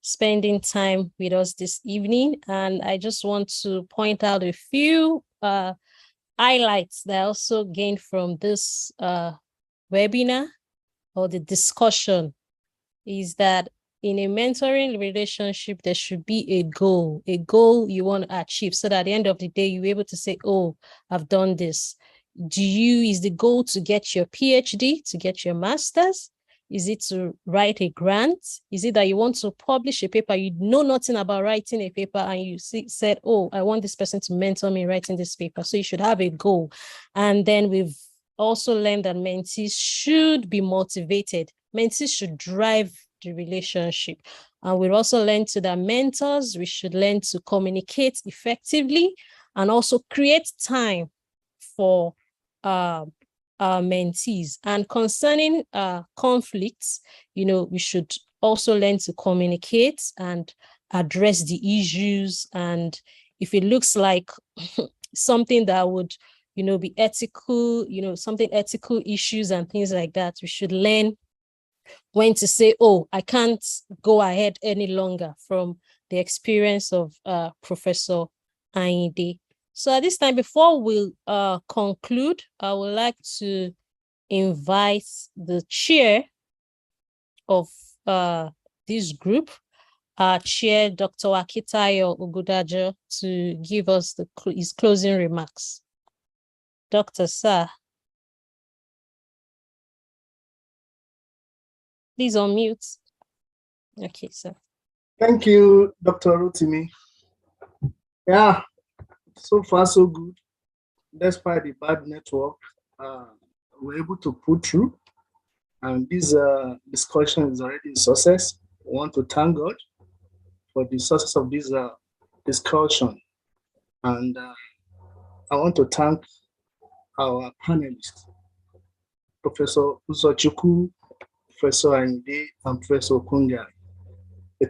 spending time with us this evening. And I just want to point out a few highlights that I also gained from this webinar or the discussion is that in a mentoring relationship, there should be a goal you want to achieve so that at the end of the day, you're able to say, oh, I've done this. Is the goal to get your PhD, to get your master's? Is it to write a grant? Is it that you want to publish a paper? You know nothing about writing a paper and you said, oh, I want this person to mentor me writing this paper. So you should have a goal. And then we've also learned that mentees should be motivated. Mentees should drive the relationship. And we've also learned that mentors, we should learn to communicate effectively and also create time for our mentees. And concerning conflicts, we should also learn to communicate and address the issues. And if it looks like something that would, be ethical, something ethical issues and things like that, we should learn when to say, oh, I can't go ahead any longer, from the experience of Professor Ayinde. So at this time, before we conclude, I would like to invite the chair of this group, our chair, Dr. Akitayo Ogudajo, to give us his closing remarks. Dr. Sir, please unmute. Okay, sir. Thank you, Dr. Rotimi. Yeah, so far so good. Despite the bad network, we're able to put through. And this discussion is already a success. I want to thank God for the success of this discussion. And I want to thank our panelists, Professor Uzochukwu, Professor Ayinde, and Professor Okunga.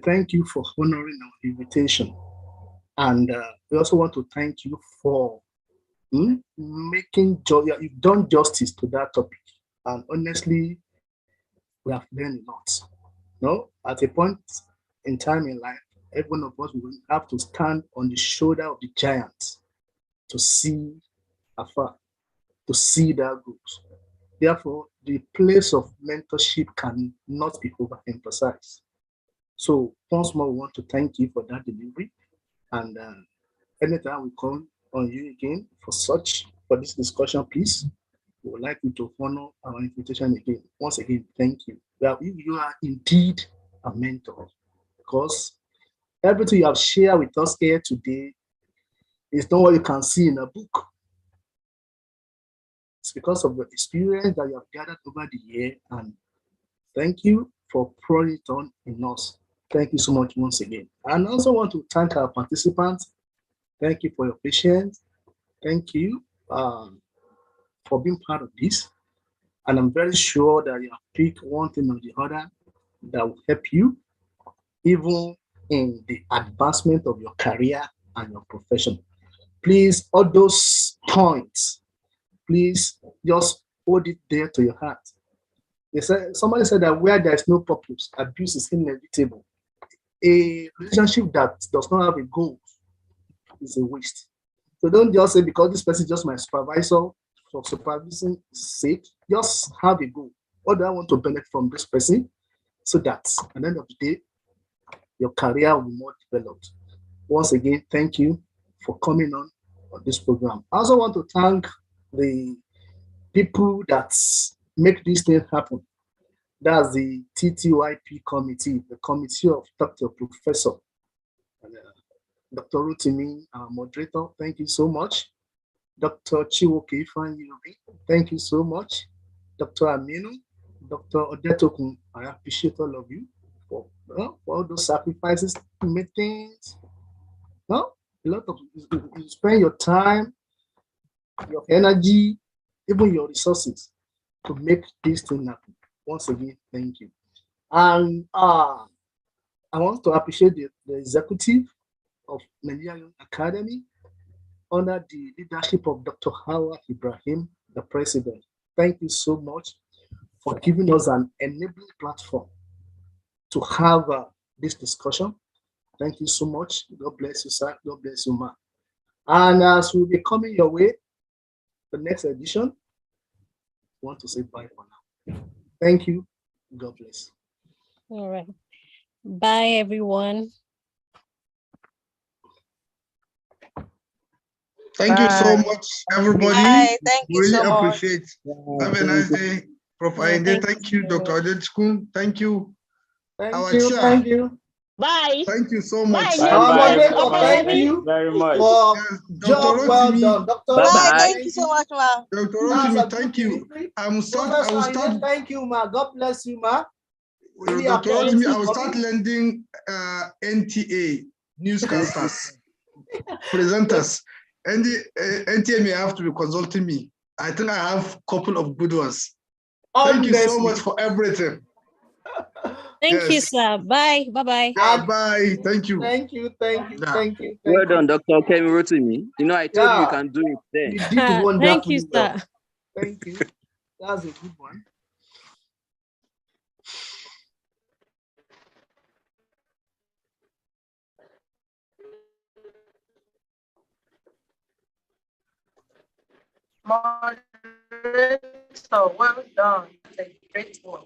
Thank you for honoring our invitation. And we also want to thank you for you've done justice to that topic. And honestly, we have learned a lot. At a point in time in life, every one of us will have to stand on the shoulder of the giants to see afar, to see their goals. Therefore, the place of mentorship cannot be overemphasized. So once more, we want to thank you for that delivery. And anytime we come on you again for this discussion, please, we would like you to honor our invitation again. Once again, thank you. You are indeed a mentor, because everything you have shared with us here today is not what you can see in a book. It's because of the experience that you have gathered over the year, and thank you for pouring it on in us. Thank you so much once again. And I also want to thank our participants. Thank you for your patience. Thank you for being part of this. And I'm very sure that you have picked one thing or the other that will help you, even in the advancement of your career and your profession. Please, all those points, please just hold it there to your heart. Somebody said that where there is no purpose, abuse is inevitable. A relationship that does not have a goal is a waste. So don't just say because this person is just my supervisor for supervision sake, just have a goal. What do I want to benefit from this person? So that at the end of the day, your career will be more developed. Once again, thank you for coming on this program. I also want to thank the people that make this thing happen. That's the TTYP committee, the committee of Dr. Professor. Dr. Rotimi, our moderator, thank you so much. Dr. Chiwoke Ifeanyi, thank you so much. Dr. Aminu, Dr. Odetokun, I appreciate all of you for all those sacrifices, meetings. No, a lot of you spend your time, your energy, even your resources to make this thing happen. Once again, thank you. And I want to appreciate the executive of Nigerian Academy under the leadership of Dr. Hawa Ibrahim, the president. Thank you so much for giving us an enabling platform to have this discussion. Thank you so much. God bless you, sir. God bless you, ma. And as we'll be coming your way, the next edition, I want to say bye for now. Thank you. God bless. All right. Bye, everyone. Thank you so much, everybody. Bye. Thank you Really so much. appreciate. Have a nice day, Prof. Ayinde. Thank you, Dr. Odetokun. Thank you. Thank you. Thank you. Bye. Thank you so much. Bye. Our moderator, Bye. thank you Very much. for Dr. job well Rotimi. done. Dr. Bye. Rotimi, Thank you so much, ma. Dr. That's a Rotimi, good thank you. delivery. I will start. Thank you, ma. God bless you, ma. Really Dr. appreciate Rotimi, you I will start coming. lending NTA newscasters, presenters. And the NTA may have to be consulting me. I think I have a couple of good ones. Thank you so much for everything. Thank you, sir. Bye. Bye-bye. Yeah, bye. Thank you. Thank you. Thank you. Yeah. Thank you. Well done, Dr. Kemi Rotimi. You know, I told you Yeah. can do it then. You did wonderfully Thank you, well. sir. Thank you. That's a good one. Moderator, well done. Great work.